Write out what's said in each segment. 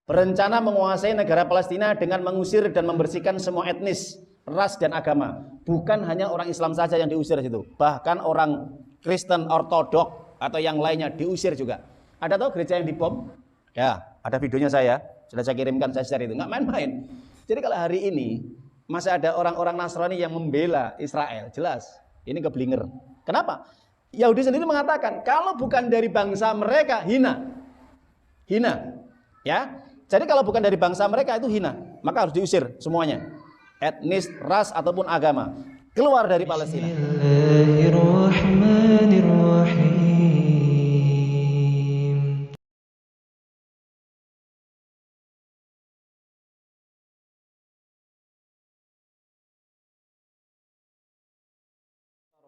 berencana menguasai negara Palestina dengan mengusir dan membersihkan semua etnis, ras dan agama. Bukan hanya orang Islam saja yang diusir situ, bahkan orang Kristen Ortodok atau yang lainnya diusir juga. Ada tahu gereja yang dibom? Ya, ada videonya sudah saya kirimkan, saya share itu. Nggak main-main. Jadi kalau hari ini masih ada orang-orang Nasrani yang membela Israel, jelas ini keblinger. Kenapa? Yahudi sendiri mengatakan kalau bukan dari bangsa mereka hina. Ya. Jadi kalau bukan dari bangsa mereka itu hina, maka harus diusir semuanya. Etnis, ras ataupun agama keluar dari Palestina.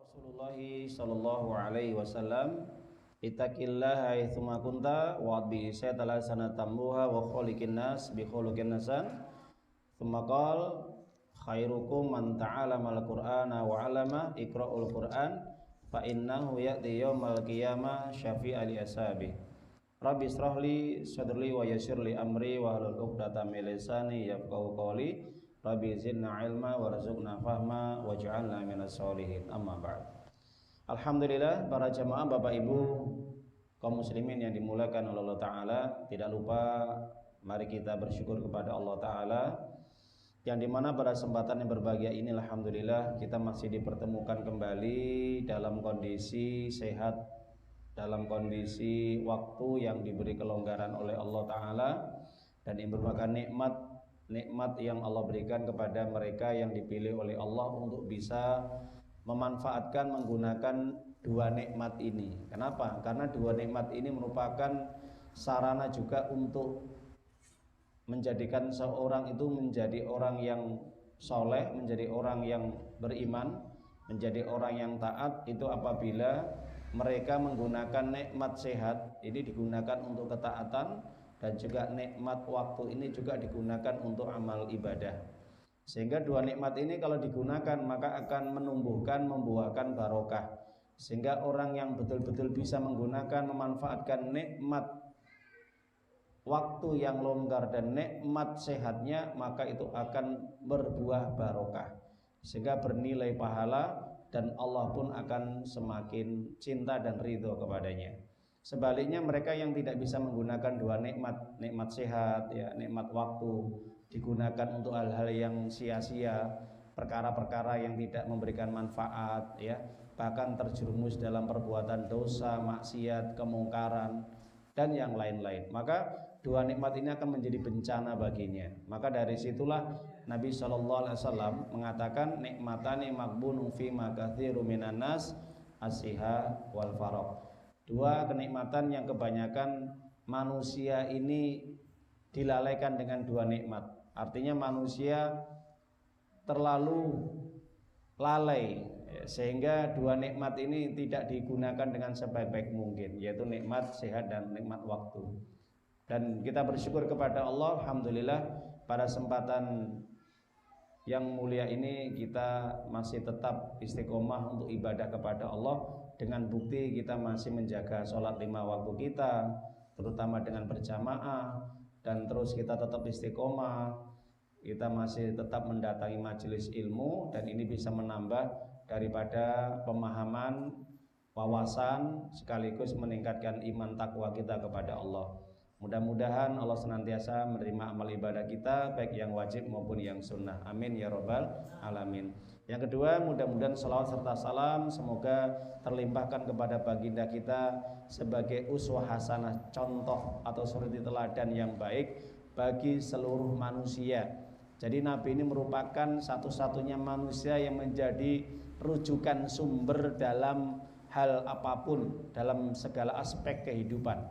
Rasulullah sallallahu alaihi wasallam, ittaqillaha haitsuma kunta wa bi saytala sanatambuha wa khaliqin nas bi khuluqin nasan. Tsumma qala khairukum man ta'allama al-Qur'ana wa 'allama, iqra'ul Qur'an fa innahu ya'ti yaumal qiyamah syafi'a li ashabi. Rabbi israhli sadri wa yassirli amri wa hlul 'uqdatam min lisani yafqahu qawli. Rabbi zidna ilma warzuqna fahma waj'alna minas sholihin. Amma ba'd. Alhamdulillah, para jamaah Bapak Ibu kaum muslimin yang dimuliakan oleh Allah Ta'ala, tidak lupa mari kita bersyukur kepada Allah Ta'ala yang dimana pada kesempatan yang berbahagia ini alhamdulillah kita masih dipertemukan kembali dalam kondisi sehat, dalam kondisi waktu yang diberi kelonggaran oleh Allah Ta'ala, dan ini merupakan nikmat yang Allah berikan kepada mereka yang dipilih oleh Allah untuk bisa memanfaatkan, menggunakan dua nikmat ini. Kenapa? Karena dua nikmat ini merupakan sarana juga untuk menjadikan seorang itu menjadi orang yang soleh, menjadi orang yang beriman, menjadi orang yang taat. Itu apabila mereka menggunakan nikmat sehat ini digunakan untuk ketaatan, dan juga nikmat waktu ini juga digunakan untuk amal ibadah. Sehingga dua nikmat ini kalau digunakan maka akan menumbuhkan, membuahkan barokah. Sehingga orang yang betul-betul bisa menggunakan, memanfaatkan nikmat waktu yang longgar dan nikmat sehatnya, maka itu akan berbuah barokah, sehingga bernilai pahala dan Allah pun akan semakin cinta dan ridho kepadanya. Sebaliknya mereka yang tidak bisa menggunakan dua nikmat sehat, ya, nikmat waktu digunakan untuk hal-hal yang sia-sia, perkara-perkara yang tidak memberikan manfaat, ya, bahkan terjerumus dalam perbuatan dosa, maksiat, kemungkaran dan yang lain-lain, maka dua nikmat ini akan menjadi bencana baginya. Maka dari situlah Nabi SAW mengatakan nikmatani maghbunun fi ma katsiru minan nas as-siha wal faragh. Dua kenikmatan yang kebanyakan manusia ini dilalaikan dengan dua nikmat. Artinya manusia terlalu lalai, sehingga dua nikmat ini tidak digunakan dengan sebaik-baik mungkin, yaitu nikmat sehat dan nikmat waktu. Dan kita bersyukur kepada Allah, alhamdulillah pada kesempatan yang mulia ini kita masih tetap istiqomah untuk ibadah kepada Allah, dengan bukti kita masih menjaga sholat 5 waktu kita, terutama dengan berjamaah, dan terus kita tetap istiqomah, kita masih tetap mendatangi majelis ilmu, dan ini bisa menambah daripada pemahaman, wawasan, sekaligus meningkatkan iman takwa kita kepada Allah. Mudah-mudahan Allah senantiasa menerima amal ibadah kita, baik yang wajib maupun yang sunnah. Amin ya robbal alamin. Yang kedua, mudah-mudahan salawat serta salam semoga terlimpahkan kepada baginda kita sebagai uswah hasanah, contoh atau suri teladan yang baik bagi seluruh manusia. Jadi Nabi ini merupakan satu-satunya manusia yang menjadi rujukan sumber dalam hal apapun, dalam segala aspek kehidupan,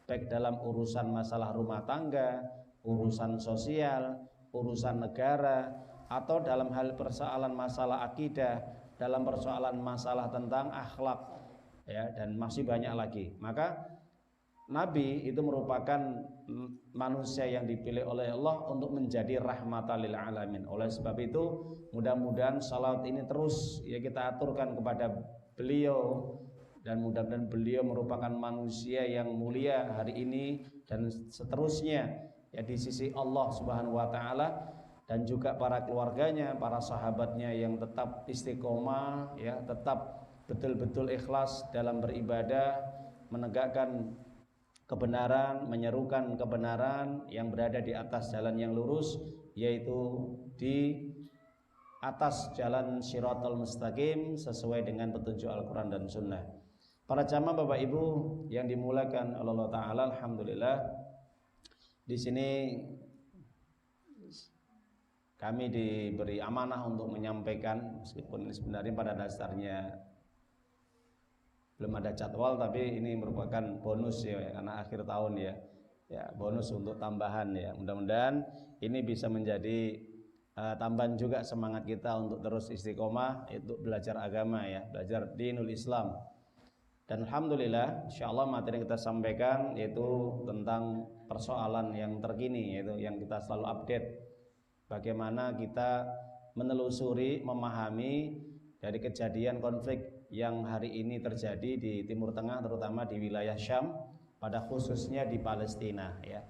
baik dalam urusan masalah rumah tangga, urusan sosial, urusan negara, atau dalam hal persoalan masalah akidah, dalam persoalan masalah tentang akhlak, ya, dan masih banyak lagi. Maka Nabi itu merupakan manusia yang dipilih oleh Allah untuk menjadi rahmatan lil alamin. Oleh sebab itu mudah-mudahan salat ini terus ya kita aturkan kepada beliau, dan mudah-mudahan beliau merupakan manusia yang mulia hari ini dan seterusnya, ya di sisi Allah Subhanahu wa taala, dan juga para keluarganya, para sahabatnya yang tetap istiqomah, ya, tetap betul-betul ikhlas dalam beribadah, menegakkan kebenaran, menyerukan kebenaran, yang berada di atas jalan yang lurus, yaitu di atas jalan Shiratal Mustaqim sesuai dengan petunjuk Al-Quran dan Sunnah. Para jamaah Bapak Ibu yang dimuliakan Allah Ta'ala, alhamdulillah, di sini kami diberi amanah untuk menyampaikan, meskipun ini sebenarnya pada dasarnya belum ada jadwal, tapi ini merupakan bonus ya, karena akhir tahun ya, ya bonus untuk tambahan ya. Mudah-mudahan ini bisa menjadi tambahan juga semangat kita untuk terus istiqomah, itu belajar agama ya, belajar dinul Islam. Dan alhamdulillah, insyaallah materi yang kita sampaikan yaitu tentang persoalan yang terkini, yaitu yang kita selalu update. Bagaimana kita menelusuri, memahami dari kejadian konflik yang hari ini terjadi di Timur Tengah, terutama di wilayah Syam, pada khususnya di Palestina ya.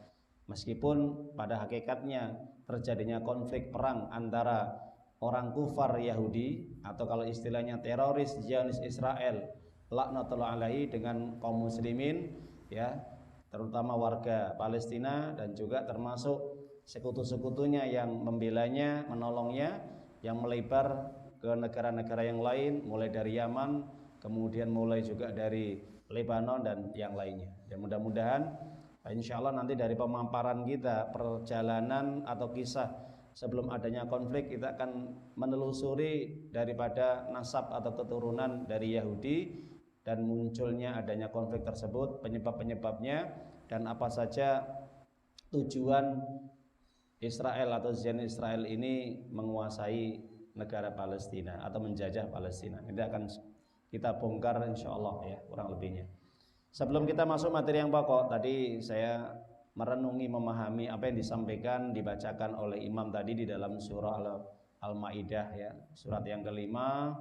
Meskipun pada hakikatnya terjadinya konflik perang antara orang kufar Yahudi, atau kalau istilahnya teroris Zionis Israel laknatullah alaihi, dengan kaum muslimin ya, terutama warga Palestina, dan juga termasuk sekutu-sekutunya yang membelanya, menolongnya, yang melebar ke negara-negara yang lain, mulai dari Yaman, kemudian mulai juga dari Lebanon dan yang lainnya. Dan mudah-mudahan insya Allah nanti dari pemaparan kita, perjalanan atau kisah sebelum adanya konflik, kita akan menelusuri daripada nasab atau keturunan dari Yahudi dan munculnya adanya konflik tersebut, penyebab-penyebabnya, dan apa saja tujuan Israel atau Zionis Israel ini menguasai negara Palestina atau menjajah Palestina. Ini akan kita bongkar insya Allah ya, kurang lebihnya. Sebelum kita masuk materi yang pokok, tadi saya merenungi, memahami apa yang disampaikan, dibacakan oleh imam tadi di dalam surah Al-Maidah ya, surat yang kelima,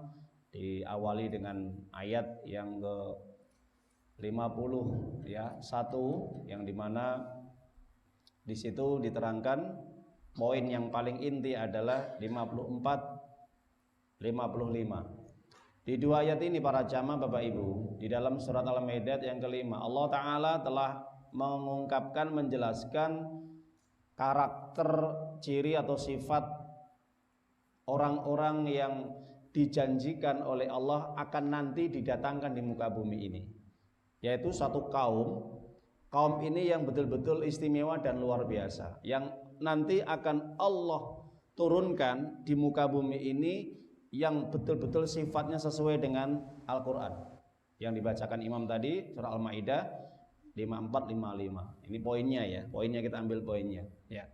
diawali dengan ayat yang ke-50 ya, 1, yang dimana di situ diterangkan poin yang paling inti adalah 54, 55. Di dua ayat ini para jamaah Bapak Ibu, di dalam surat Al-Maidah yang kelima, Allah Ta'ala telah mengungkapkan, menjelaskan karakter, ciri atau sifat orang-orang yang dijanjikan oleh Allah akan nanti didatangkan di muka bumi ini, yaitu satu kaum ini yang betul-betul istimewa dan luar biasa, yang nanti akan Allah turunkan di muka bumi ini, yang betul-betul sifatnya sesuai dengan Al-Quran yang dibacakan imam tadi, surah Al-Maidah 54, 55. Ini poinnya ya, poinnya kita ambil poinnya ya.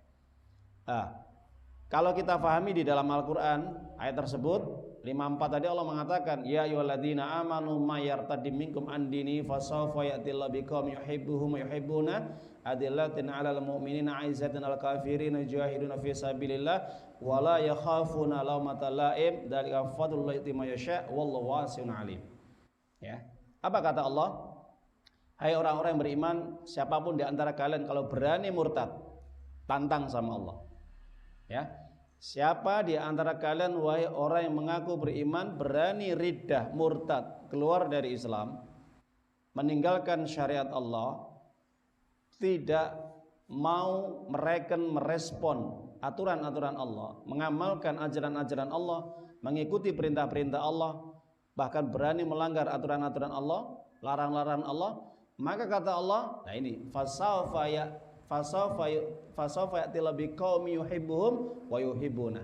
Kalau kita pahami di dalam Al-Quran ayat tersebut 54 tadi, Allah mengatakan ya ayyuhalladzina amanu may yartaddim minkum an dini fasawfa ya'tillahu biqaumin yuhibbuhum wa yuhibbuna adillatin 'alal mu'minina 'izzatin 'alal kafirin yujahiduna fi sabilillah wa la yakhafuna lawmata la'im dzalika fadlullah yu'ti may yasha wallahu wasi'un 'alim. Ya. Apa kata Allah? Hai orang-orang yang beriman, siapapun di antara kalian kalau berani murtad, tantang sama Allah. Ya. Siapa di antara kalian wahai orang yang mengaku beriman, berani riddah, murtad, keluar dari Islam, meninggalkan syariat Allah, tidak mau merespon aturan-aturan Allah, mengamalkan ajaran-ajaran Allah, mengikuti perintah-perintah Allah, bahkan berani melanggar aturan-aturan Allah, larang-larang Allah, maka kata Allah, nah ini fasawfa ya'tila biqaumi yuhibbuhum wa yuhibbuna.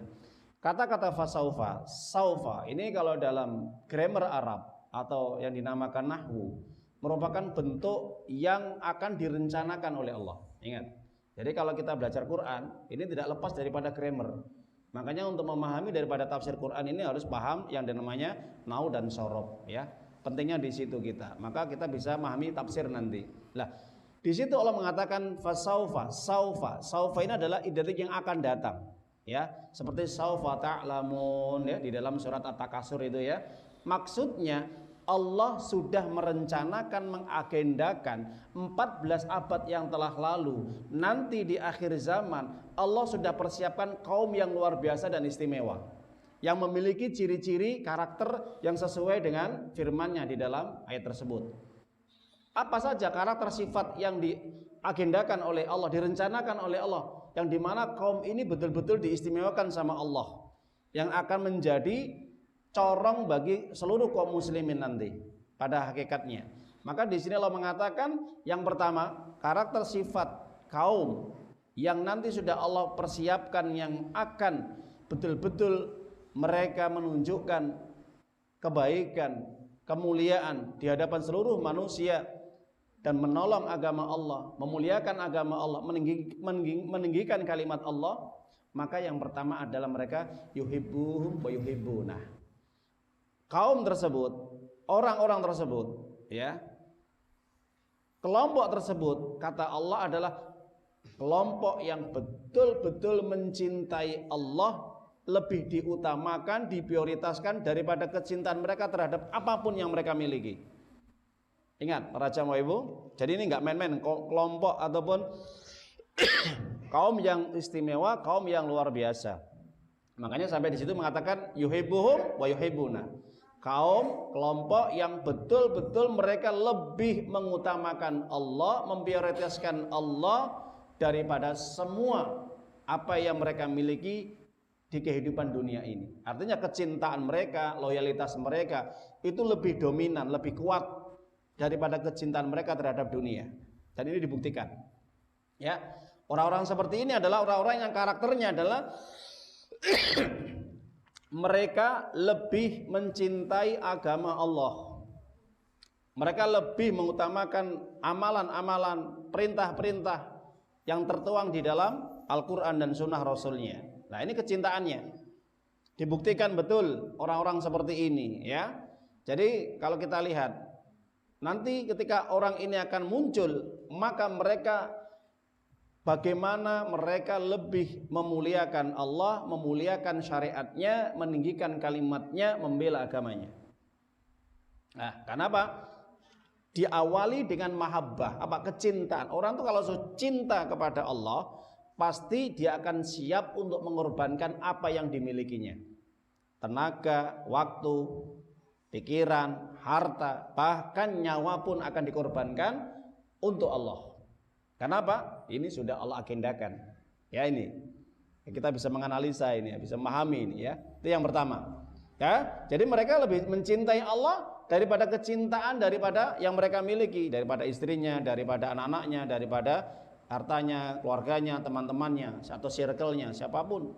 Kata-kata fasaufa, saufa ini kalau dalam grammar Arab atau yang dinamakan nahwu merupakan bentuk yang akan direncanakan oleh Allah. Ingat. Jadi kalau kita belajar Quran, ini tidak lepas daripada grammar. Makanya untuk memahami daripada tafsir Quran ini harus paham yang namanya nahwu dan sorof ya. Pentingnya di situ kita. Maka kita bisa memahami tafsir nanti. Lah, di situ Allah mengatakan fasaufa, saufa ini adalah identik yang akan datang, ya, seperti saufa ta'lamun ya di dalam surat At-Takasur itu ya. Maksudnya Allah sudah merencanakan, mengagendakan 14 abad yang telah lalu. Nanti di akhir zaman Allah sudah persiapkan kaum yang luar biasa dan istimewa, yang memiliki ciri-ciri karakter yang sesuai dengan firman-Nya di dalam ayat tersebut. Apa saja karakter sifat yang diagendakan oleh Allah, direncanakan oleh Allah, yang dimana kaum ini betul-betul diistimewakan sama Allah, yang akan menjadi corong bagi seluruh kaum muslimin nanti pada hakikatnya. Maka di sini Allah mengatakan yang pertama, karakter sifat kaum yang nanti sudah Allah persiapkan, yang akan betul-betul mereka menunjukkan kebaikan, kemuliaan di hadapan seluruh manusia dan menolong agama Allah, memuliakan agama Allah, meninggikan kalimat Allah. Maka yang pertama adalah mereka yuhibbuhum wa yuhibbunah. Kaum tersebut, orang-orang tersebut, ya, kelompok tersebut, kata Allah, adalah kelompok yang betul-betul mencintai Allah, lebih diutamakan, diprioritaskan daripada kecintaan mereka terhadap apapun yang mereka miliki. Ingat para jamaah ibu, jadi ini nggak main-main kelompok ataupun kaum yang istimewa, kaum yang luar biasa. Makanya sampai di situ mengatakan yuhibbuhum wa yuhibbuna. Kaum, kelompok yang betul-betul mereka lebih mengutamakan Allah, memprioritaskan Allah daripada semua apa yang mereka miliki di kehidupan dunia ini. Artinya kecintaan mereka, loyalitas mereka itu lebih dominan, lebih kuat daripada kecintaan mereka terhadap dunia. Dan ini dibuktikan. Ya, orang-orang seperti ini adalah orang-orang yang karakternya adalah mereka lebih mencintai agama Allah. Mereka lebih mengutamakan amalan-amalan, perintah-perintah yang tertuang di dalam Al-Quran dan Sunnah Rasulnya. Nah, ini kecintaannya dibuktikan betul orang-orang seperti ini, ya. Jadi kalau kita lihat nanti ketika orang ini akan muncul, maka mereka bagaimana mereka lebih memuliakan Allah, memuliakan syariatnya, meninggikan kalimatnya, membela agamanya. Nah, kenapa? Diawali dengan mahabbah, kecintaan. Orang tuh kalau cinta kepada Allah, pasti dia akan siap untuk mengorbankan apa yang dimilikinya. Tenaga, waktu, pikiran, harta, bahkan nyawa pun akan dikorbankan untuk Allah. Kenapa? Ini sudah Allah agendakan. Ya, ini kita bisa menganalisa ini, bisa memahami ini, ya. Itu yang pertama. Ya, jadi mereka lebih mencintai Allah daripada kecintaan daripada yang mereka miliki, daripada istrinya, daripada anak-anaknya, daripada hartanya, keluarganya, teman-temannya, atau circle-nya, siapapun.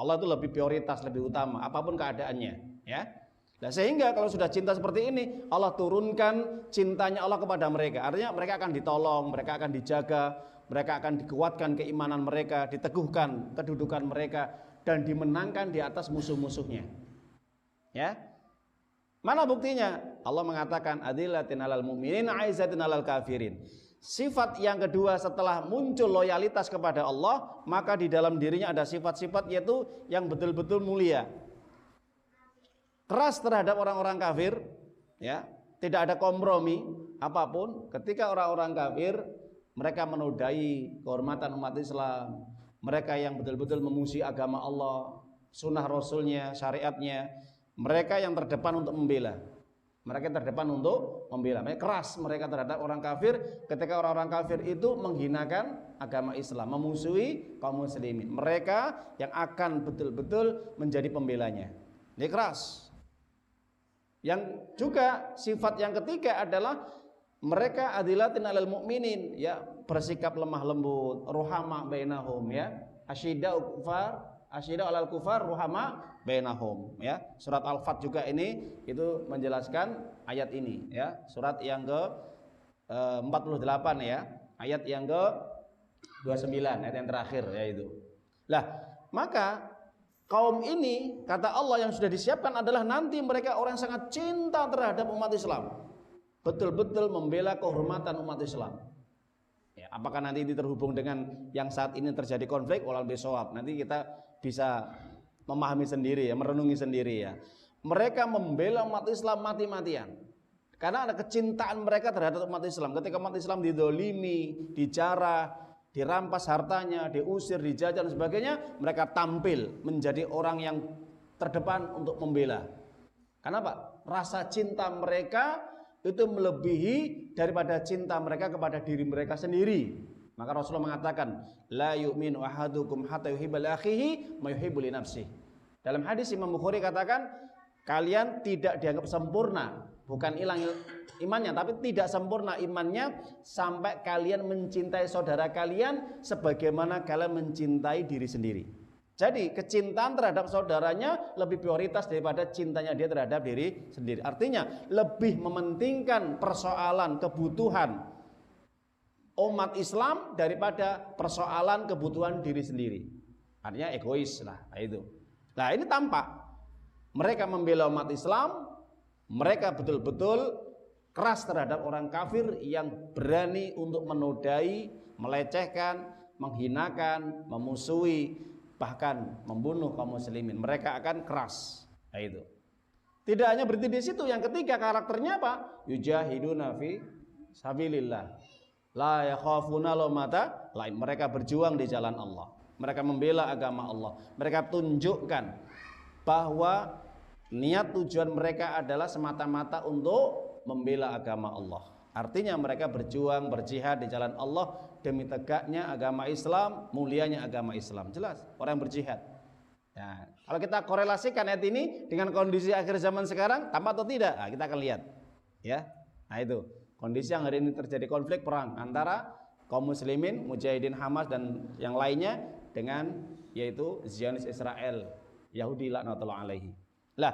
Allah itu lebih prioritas, lebih utama, apapun keadaannya, ya. Nah, sehingga kalau sudah cinta seperti ini, Allah turunkan cintanya Allah kepada mereka. Artinya mereka akan ditolong, mereka akan dijaga, mereka akan dikuatkan keimanan mereka, diteguhkan kedudukan mereka, dan dimenangkan di atas musuh-musuhnya. Ya, mana buktinya? Allah mengatakan adillatin 'alal mu'minin, 'aizatin 'alal kafirin. Sifat yang kedua setelah muncul loyalitas kepada Allah, maka di dalam dirinya ada sifat-sifat yaitu yang betul-betul mulia. Keras terhadap orang-orang kafir, ya, tidak ada kompromi apapun. Ketika orang-orang kafir mereka menodai kehormatan umat Islam, mereka yang betul-betul memuji agama Allah, sunnah Rasulnya, syariatnya, mereka yang terdepan untuk membela. Mereka terdepan untuk membela. Mereka keras mereka terhadap orang kafir ketika orang-orang kafir itu menghinakan agama Islam, memusuhi kaum muslimin. Mereka yang akan betul-betul menjadi pembelanya. Ini keras. Yang juga sifat yang ketiga adalah mereka adillatin 'alal mu'minin, ya, bersikap lemah lembut, ruhama bainahum, ya. Asyidau 'alal kufar, ruhama bainahum, ya. Surat Al-Fat juga ini itu menjelaskan ayat ini, ya. Surat yang ke 48, ya. Ayat yang ke 29, ayat yang terakhir, ya itu. Lah, maka kaum ini, kata Allah, yang sudah disiapkan adalah nanti mereka orang yang sangat cinta terhadap umat Islam, betul-betul membela kehormatan umat Islam. Ya, apakah nanti ini terhubung dengan yang saat ini terjadi konflik? Walal bisawab. Nanti kita bisa memahami sendiri, ya, merenungi sendiri, ya. Mereka membela umat Islam mati-matian. Karena ada kecintaan mereka terhadap umat Islam. Ketika umat Islam didolimi, dijarah, dirampas hartanya, diusir, dijajah dan sebagainya, mereka tampil menjadi orang yang terdepan untuk membela. Kenapa? Rasa cinta mereka itu melebihi daripada cinta mereka kepada diri mereka sendiri. Maka Rasulullah mengatakan, la yu'minu ahadukum hatta yuhibba li akhihi ma yuhibbu li nafsihi. Dalam hadis Imam Bukhari katakan, kalian tidak dianggap sempurna, bukan hilang imannya, tapi tidak sempurna imannya sampai kalian mencintai saudara kalian sebagaimana kalian mencintai diri sendiri. Jadi kecintaan terhadap saudaranya lebih prioritas daripada cintanya dia terhadap diri sendiri. Artinya lebih mementingkan persoalan kebutuhan umat Islam daripada persoalan kebutuhan diri sendiri. Artinya egois lah itu. Nah ini tampak mereka membela umat Islam, mereka betul-betul keras terhadap orang kafir yang berani untuk menodai, melecehkan, menghinakan, memusuhi, bahkan membunuh kaum muslimin. Mereka akan keras. Nah, itu. Tidak hanya berhenti di situ, yang ketiga karakternya apa? Yujahiduna fi sabilillah. La yakhafuna laumata laim. Mereka berjuang di jalan Allah. Mereka membela agama Allah. Mereka tunjukkan bahwa niat tujuan mereka adalah semata-mata untuk membela agama Allah. Artinya mereka berjuang, berjihad di jalan Allah demi tegaknya agama Islam, mulianya agama Islam. Jelas, orang berjihad. Ya, kalau kita korelasikan ayat ini dengan kondisi akhir zaman sekarang, tampak atau tidak? Nah, kita akan lihat. Ya, nah itu kondisi yang hari ini terjadi konflik perang antara kaum muslimin, mujahidin Hamas dan yang lainnya dengan yaitu Zionis Israel, Yahudi laknatullah alaihi. Lah,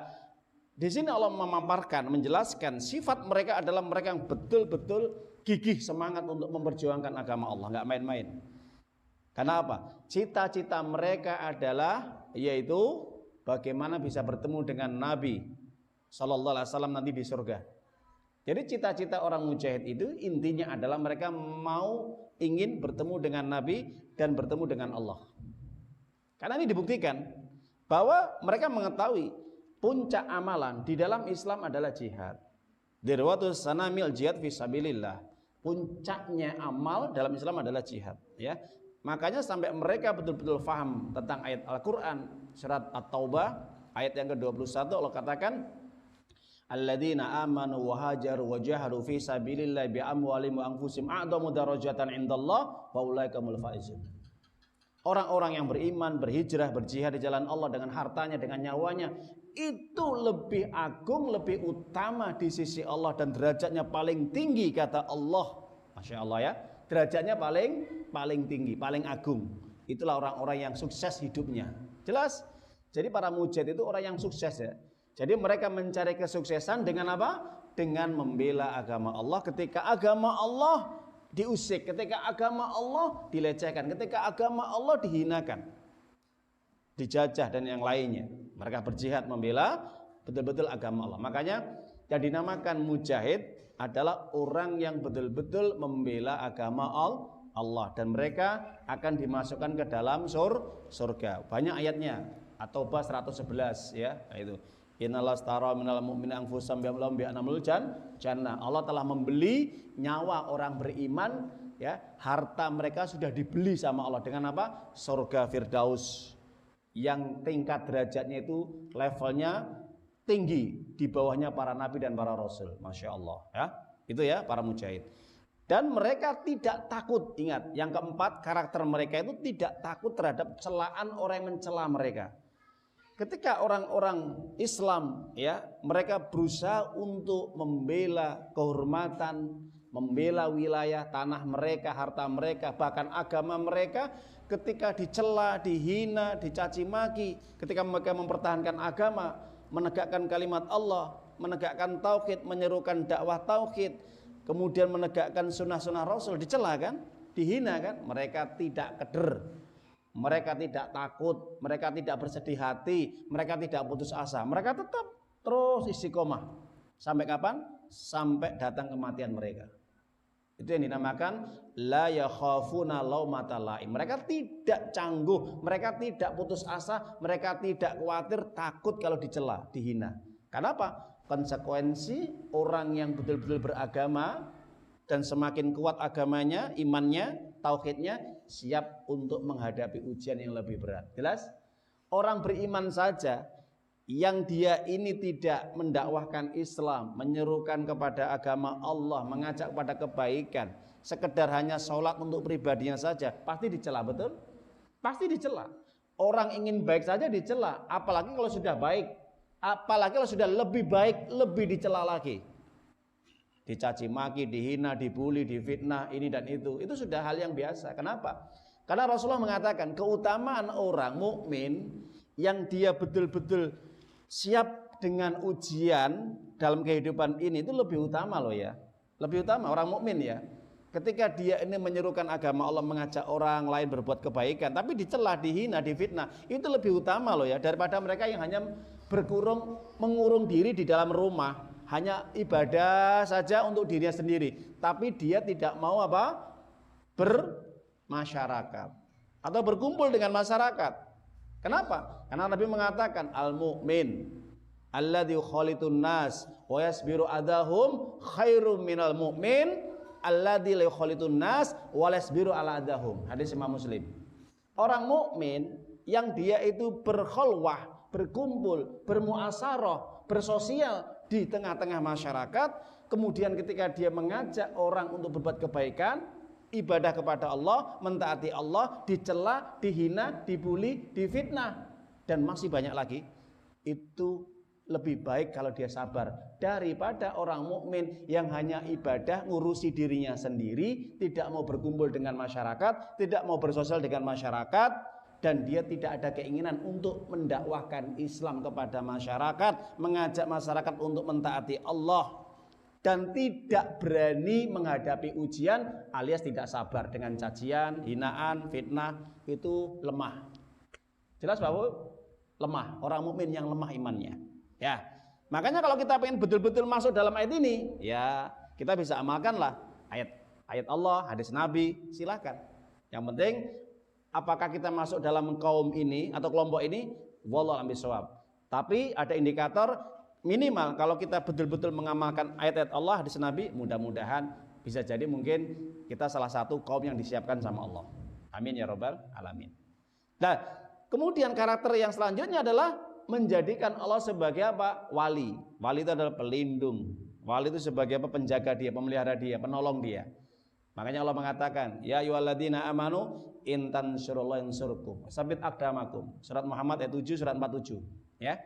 di sini Allah memaparkan, menjelaskan sifat mereka adalah mereka yang betul-betul gigih semangat untuk memperjuangkan agama Allah, enggak main-main. Karena apa? Cita-cita mereka adalah yaitu bagaimana bisa bertemu dengan Nabi sallallahu alaihi wasallam nanti di surga. Jadi cita-cita orang mujahid itu intinya adalah mereka mau ingin bertemu dengan Nabi dan bertemu dengan Allah. Karena ini dibuktikan bahwa mereka mengetahui puncak amalan di dalam Islam adalah jihad. Dirwatus sanamil jihad fisabilillah. Puncaknya amal dalam Islam adalah jihad, ya. Makanya sampai mereka betul-betul faham tentang ayat Al-Qur'an surat At-Taubah ayat yang ke-21 Allah katakan alladzina amanu wa hajaru wa jahadu fi sabilillah bi amwalihim wa anfusihim a'dhamu darajatan indallah wa ulaika humul faizun. Orang-orang yang beriman, berhijrah, berjihad di jalan Allah dengan hartanya, dengan nyawanya, itu lebih agung, lebih utama di sisi Allah dan derajatnya paling tinggi kata Allah. Masya Allah ya, derajatnya paling tinggi, paling agung. Itulah orang-orang yang sukses hidupnya. Jelas? Jadi para mujahid itu orang yang sukses ya. Jadi mereka mencari kesuksesan dengan apa? Dengan membela agama Allah ketika agama Allah diusik, ketika agama Allah dilecehkan, ketika agama Allah dihinakan, dijajah dan yang lainnya. Mereka berjihad membela betul-betul agama Allah. Makanya yang dinamakan mujahid adalah orang yang betul-betul membela agama Allah dan mereka akan dimasukkan ke dalam surga. Banyak ayatnya. At-Taubah 111 ya, itu. Innallastara minal mu'minina anfusahum bi anamul jannah. Allah telah membeli nyawa orang beriman ya, harta mereka sudah dibeli sama Allah dengan apa? Surga Firdaus. Yang tingkat derajatnya itu levelnya tinggi di bawahnya para nabi dan para rasul. Masya Allah ya. Itu ya para mujahid. Dan mereka tidak takut. Ingat, yang keempat, karakter mereka itu tidak takut terhadap celaan orang yang mencela mereka. Ketika orang-orang Islam ya, mereka berusaha untuk membela kehormatan, membela wilayah tanah mereka, harta mereka, bahkan agama mereka, ketika dicela, dihina, dicaci maki, ketika mereka mempertahankan agama, menegakkan kalimat Allah, menegakkan tauhid, menyerukan dakwah tauhid, kemudian menegakkan sunnah-sunnah Rasul, dicela kan, dihina kan, mereka tidak keder. Mereka tidak takut, mereka tidak bersedih hati, mereka tidak putus asa, mereka tetap terus istiqomah. Sampai kapan? Sampai datang kematian mereka. Itu yang dinamakan la yakhafuna laumata laim. Mereka tidak cangguh, mereka tidak putus asa, mereka tidak khawatir, takut kalau dicela, dihina. Kenapa? konsekuensi orang yang betul-betul beragama dan semakin kuat agamanya, imannya, tauhidnya, siap untuk menghadapi ujian yang lebih berat. Jelas? Orang beriman saja yang dia ini tidak mendakwahkan Islam, menyerukan kepada agama Allah, mengajak kepada kebaikan, sekedar hanya sholat untuk pribadinya saja, pasti dicela, betul? Pasti dicela. Orang ingin baik saja dicela, apalagi kalau sudah baik, apalagi kalau sudah lebih baik, lebih dicela lagi. Dicaci maki, dihina, dibully, difitnah, ini dan itu sudah hal yang biasa. Kenapa? Karena Rasulullah mengatakan keutamaan orang mukmin yang dia betul-betul siap dengan ujian dalam kehidupan ini itu lebih utama loh ya. Lebih utama orang mukmin ya. Ketika dia ini menyerukan agama Allah, mengajak orang lain berbuat kebaikan, tapi dicela, dihina, difitnah, itu lebih utama loh ya daripada mereka yang hanya mengurung diri di dalam rumah, hanya ibadah saja untuk dirinya sendiri, tapi dia tidak mau bermasyarakat atau berkumpul dengan masyarakat. Kenapa? Karena Nabi mengatakan al-mu'min alladzi khalitun nas wa yasbiru adahum khairum minal mu'min alladzi la khalitun nas wa yasbiru ala adahum. Hadis Imam Muslim. Orang mukmin yang dia itu berkholwah, berkumpul, bermuasarah, bersosial di tengah-tengah masyarakat, kemudian ketika dia mengajak orang untuk berbuat kebaikan, ibadah kepada Allah, mentaati Allah, dicela, dihina, dibully, difitnah, dan masih banyak lagi, itu lebih baik kalau dia sabar daripada orang mukmin yang hanya ibadah, ngurusi dirinya sendiri, tidak mau berkumpul dengan masyarakat, tidak mau bersosial dengan masyarakat, dan dia tidak ada keinginan untuk mendakwahkan Islam kepada masyarakat, mengajak masyarakat untuk mentaati Allah, dan tidak berani menghadapi ujian alias tidak sabar dengan cacian, hinaan, fitnah, itu lemah. Jelas Bapak? Lemah, orang mukmin yang lemah imannya. Ya, makanya kalau kita pengen betul-betul masuk dalam ayat ini, ya kita bisa amalkanlah ayat Allah, hadis Nabi, silakan. Yang penting apakah kita masuk dalam kaum ini atau kelompok ini, wallahu a'lam bishawab. Tapi ada indikator minimal kalau kita betul-betul mengamalkan ayat-ayat Allah, hadis Nabi, mudah-mudahan bisa jadi mungkin kita salah satu kaum yang disiapkan sama Allah. Amin ya rabbal alamin. Nah, kemudian karakter yang selanjutnya adalah menjadikan Allah sebagai apa? Wali. Wali itu adalah pelindung. Wali itu sebagai apa? Penjaga dia, pemelihara dia, penolong dia. Makanya Allah mengatakan, ya ayyuhalladzina amanu in tansurullaha yansurkum. Sabit aqdamakum. Surat Muhammad ayat 7, surat 47, ya.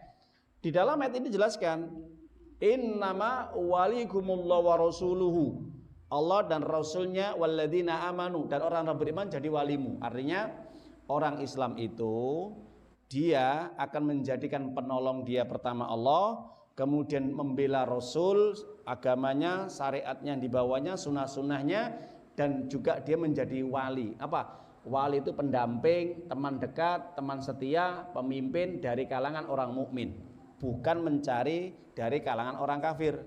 Di dalam ayat ini dijelaskan, innama walikumullahu wa rasuluhu. Allah dan Rasulnya walladzina amanu, dan orang yang beriman jadi walimu. Artinya orang Islam itu dia akan menjadikan penolong dia pertama Allah, kemudian membela Rasul, agamanya, syariatnya yang dibawanya, sunnah-sunnahnya, dan juga dia menjadi wali. Apa? Wali itu pendamping, teman dekat, teman setia, pemimpin dari kalangan orang mukmin, bukan mencari dari kalangan orang kafir.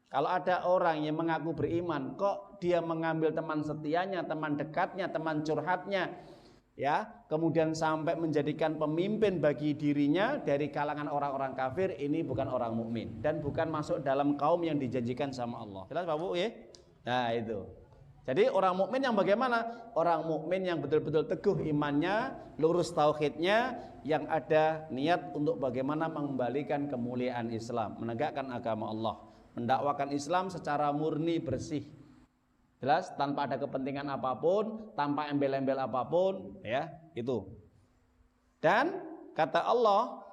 Kalau ada orang yang mengaku beriman, kok dia mengambil teman setianya, teman dekatnya, teman curhatnya, ya, kemudian sampai menjadikan pemimpin bagi dirinya dari kalangan orang-orang kafir, ini bukan orang mukmin dan bukan masuk dalam kaum yang dijanjikan sama Allah. Jelas Pak Bu ya? Nah, itu. Jadi orang mukmin yang bagaimana? Orang mukmin yang betul-betul teguh imannya, lurus tauhidnya, yang ada niat untuk bagaimana mengembalikan kemuliaan Islam, menegakkan agama Allah, mendakwakan Islam secara murni, bersih. Jelas, tanpa ada kepentingan apapun, tanpa embel-embel apapun, ya, itu. Dan kata Allah,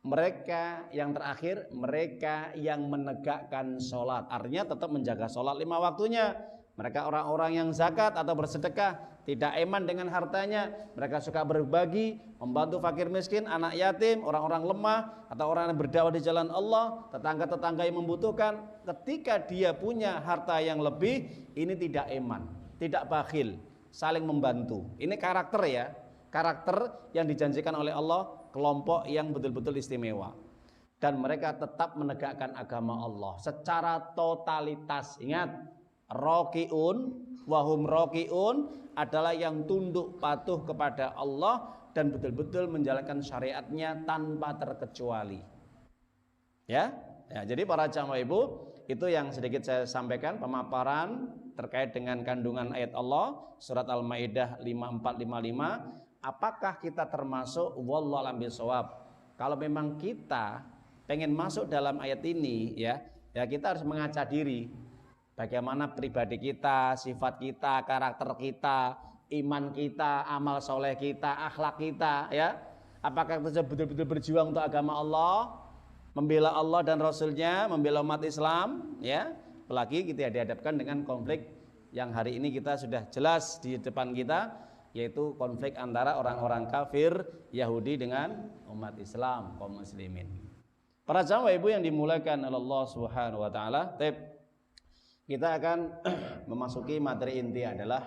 mereka yang terakhir, mereka yang menegakkan sholat, artinya tetap menjaga sholat 5 waktunya. Mereka orang-orang yang zakat atau bersedekah, tidak eman dengan hartanya, mereka suka berbagi, membantu fakir miskin, anak yatim, orang-orang lemah, atau orang yang berdakwah di jalan Allah, tetangga-tetangga yang membutuhkan. Ketika dia punya harta yang lebih, ini tidak eman, tidak bakhil, saling membantu. Ini karakter ya, karakter yang dijanjikan oleh Allah, kelompok yang betul-betul istimewa. Dan mereka tetap menegakkan agama Allah secara totalitas. Ingat, rokiun wahum rokiun adalah yang tunduk patuh kepada Allah dan betul-betul menjalankan syariatnya tanpa terkecuali. Ya, Ya, jadi para jamaah ibu, itu yang sedikit saya sampaikan pemaparan terkait dengan kandungan ayat Allah surat Al-Maidah 5455. Apakah kita termasuk wallahu a'lam bishawab? Kalau memang kita pengen masuk dalam ayat ini ya kita harus mengaca diri. Bagaimana pribadi kita, sifat kita, karakter kita, iman kita, amal soleh kita, akhlak kita ya. Apakah kita betul-betul berjuang untuk agama Allah, membela Allah dan Rasulnya, membela umat Islam ya. Apalagi kita dihadapkan dengan konflik yang hari ini kita sudah jelas di depan kita, yaitu konflik antara orang-orang kafir Yahudi dengan umat Islam, kaum muslimin. Para jamaah ibu yang dimuliakan oleh Allah Subhanahu wa taala, kita akan memasuki materi inti adalah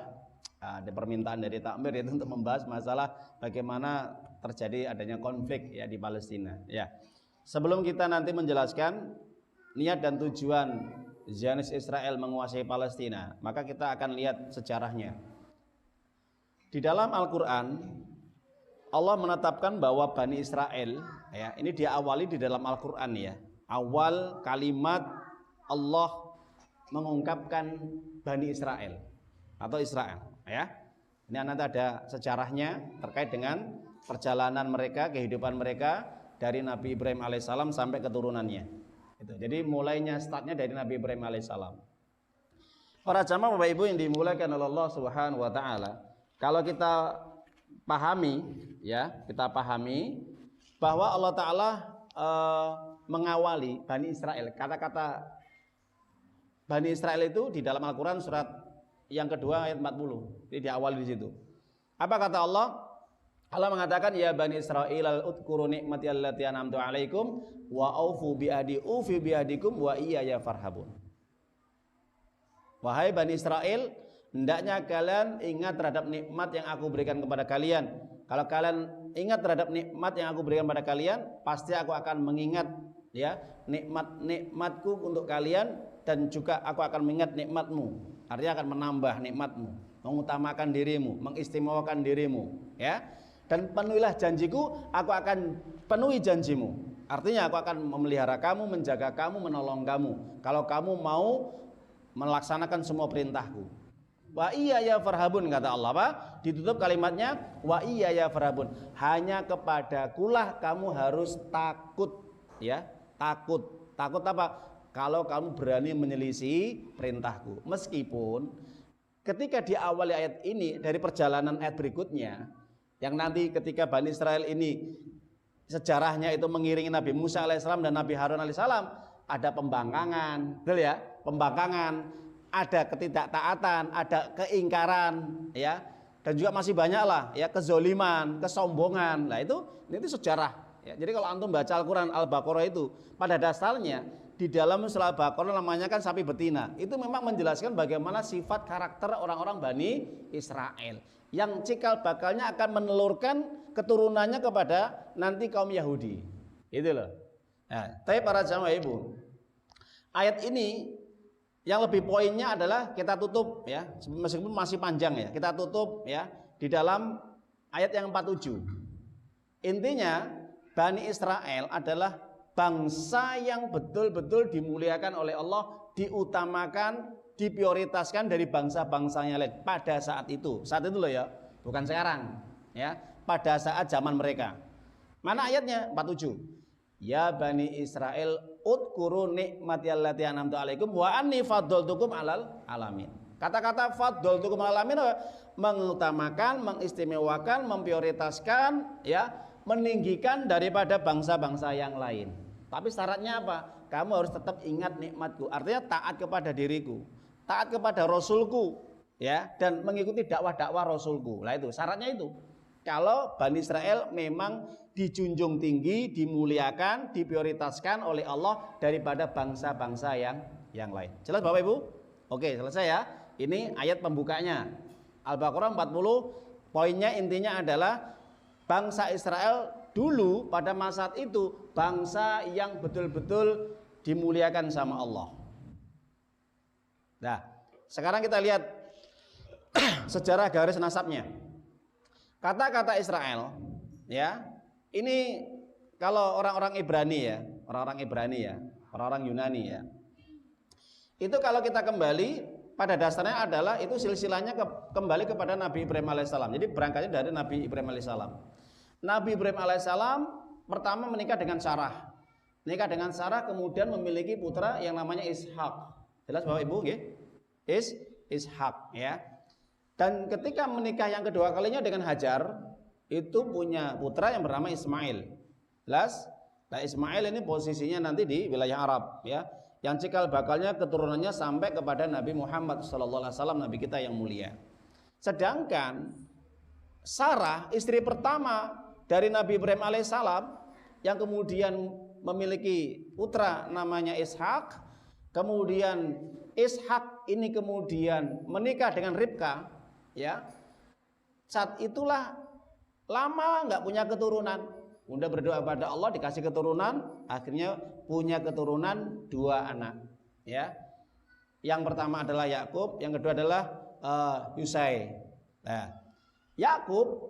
ada permintaan dari takmir yaitu untuk membahas masalah bagaimana terjadi adanya konflik ya di Palestina ya. Sebelum kita nanti menjelaskan niat dan tujuan Zionis Israel menguasai Palestina, maka kita akan lihat sejarahnya. Di dalam Al-Quran Allah menetapkan bahwa Bani Israel ya, ini diawali di dalam Al-Quran ya. Awal kalimat Allah mengungkapkan Bani Israel atau Israel ya. Ini nanti ada sejarahnya terkait dengan perjalanan mereka, kehidupan mereka dari Nabi Ibrahim alaihissalam sampai keturunannya. Jadi mulainya startnya dari Nabi Ibrahim alaihissalam. Para jamaah Bapak Ibu yang dimuliakan oleh Allah Subhanahu wa taala, kalau kita pahami ya, kita pahami bahwa Allah taala mengawali Bani Israel. Kata-kata Bani Israel itu di dalam Al-Qur'an surat yang kedua ayat 40. Jadi diawali di situ. Apa kata Allah? Allah mengatakan ya Bani Israil udhkuru ni'mati allati an'amtu 'alaikum wa aufu bi ahdi ufi bi ahdikum wa iyaya farhabun. Wahai Bani Israel, hendaknya kalian ingat terhadap nikmat yang aku berikan kepada kalian. Kalau kalian ingat terhadap nikmat yang aku berikan kepada kalian, pasti aku akan mengingat ya nikmatku untuk kalian, dan juga aku akan mengingat nikmatmu. Artinya akan menambah nikmatmu, mengutamakan dirimu, mengistimewakan dirimu ya. Dan penuhilah janjiku, aku akan penuhi janjimu. Artinya aku akan memelihara kamu, menjaga kamu, menolong kamu kalau kamu mau melaksanakan semua perintahku. Wa iya ya farhabun, kata Allah apa? Ditutup kalimatnya wa iya ya farhabun. Hanya kepadakulah kamu harus takut ya. Takut apa? Kalau kamu berani menyelisih perintahku. Meskipun ketika di awal ayat ini dari perjalanan ayat berikutnya, yang nanti ketika Bani Israel ini sejarahnya itu mengiringi Nabi Musa alaihissalam dan Nabi Harun alaihissalam, ada pembangkangan, betul ya? Pembangkangan, ada ketidaktaatan, ada keingkaran, ya, dan juga masih banyak lah, ya, kezoliman, kesombongan. Nah itu sejarah. Ya. Jadi kalau antum baca Al-Quran Al-Baqarah itu, pada dasarnya di dalam surah Al-Baqarah namanya kan sapi betina. Itu memang menjelaskan bagaimana sifat karakter orang-orang Bani Israel, yang cikal bakalnya akan menelurkan keturunannya kepada nanti kaum Yahudi. Itu loh. Nah, tapi para jamaah ibu, ayat ini yang lebih poinnya adalah kita tutup ya, meskipun masih panjang ya, kita tutup ya di dalam ayat yang 47. Intinya Bani Israel adalah bangsa yang betul-betul dimuliakan oleh Allah, diutamakan, diprioritaskan dari bangsa-bangsa yang lain pada saat itu. Saat itu loh ya, bukan sekarang ya, pada saat zaman mereka. Mana ayatnya? 47. Ya Bani Israel udhkuru ni'mati allati an'amtu 'alaikum wa anni faddaltukum 'alal alamin. Kata-kata faddaltukum 'alal alamin mengutamakan, mengistimewakan, memprioritaskan ya, meninggikan daripada bangsa-bangsa yang lain. Tapi syaratnya apa? Kamu harus tetap ingat nikmatku. Artinya taat kepada diriku, taat kepada Rasulku ya, dan mengikuti dakwah-dakwah Rasulku. Lah itu syaratnya itu. Kalau Bani Israel memang dijunjung tinggi, dimuliakan, diprioritaskan oleh Allah daripada bangsa-bangsa yang lain. Jelas Bapak Ibu? Oke, selesai ya. Ini ayat pembukanya. Al-Baqarah 40, poinnya intinya adalah bangsa Israel dulu pada masa itu bangsa yang betul-betul dimuliakan sama Allah. Nah, sekarang kita lihat sejarah garis nasabnya. Kata-kata Israel ya, ini kalau orang-orang Ibrani ya, orang-orang Yunani ya. Itu kalau kita kembali pada dasarnya adalah itu silsilahnya kembali kepada Nabi Ibrahim alaihissalam. Jadi berangkatnya dari Nabi Ibrahim alaihissalam. Nabi Ibrahim alaihissalam pertama menikah dengan Sarah. Menikah dengan Sarah kemudian memiliki putra yang namanya Ishak. Jelas Bapak Ibu nggih? Ishak ya. Dan ketika menikah yang kedua kalinya dengan Hajar, itu punya putra yang bernama Ismail. Jelas? Nah, Ismail ini posisinya nanti di wilayah Arab ya. Yang cikal bakalnya keturunannya sampai kepada Nabi Muhammad SAW, Nabi kita yang mulia. Sedangkan Sarah, istri pertama dari Nabi Ibrahim alaihissalam, yang kemudian memiliki putra namanya Ishak, kemudian Ishak ini kemudian menikah dengan Ribka, ya. Saat itulah lama nggak punya keturunan. Bunda berdoa pada Allah dikasih keturunan, akhirnya punya keturunan 2 anak. Ya, yang pertama adalah Yakub, yang kedua adalah Yusai. Nah, Yakub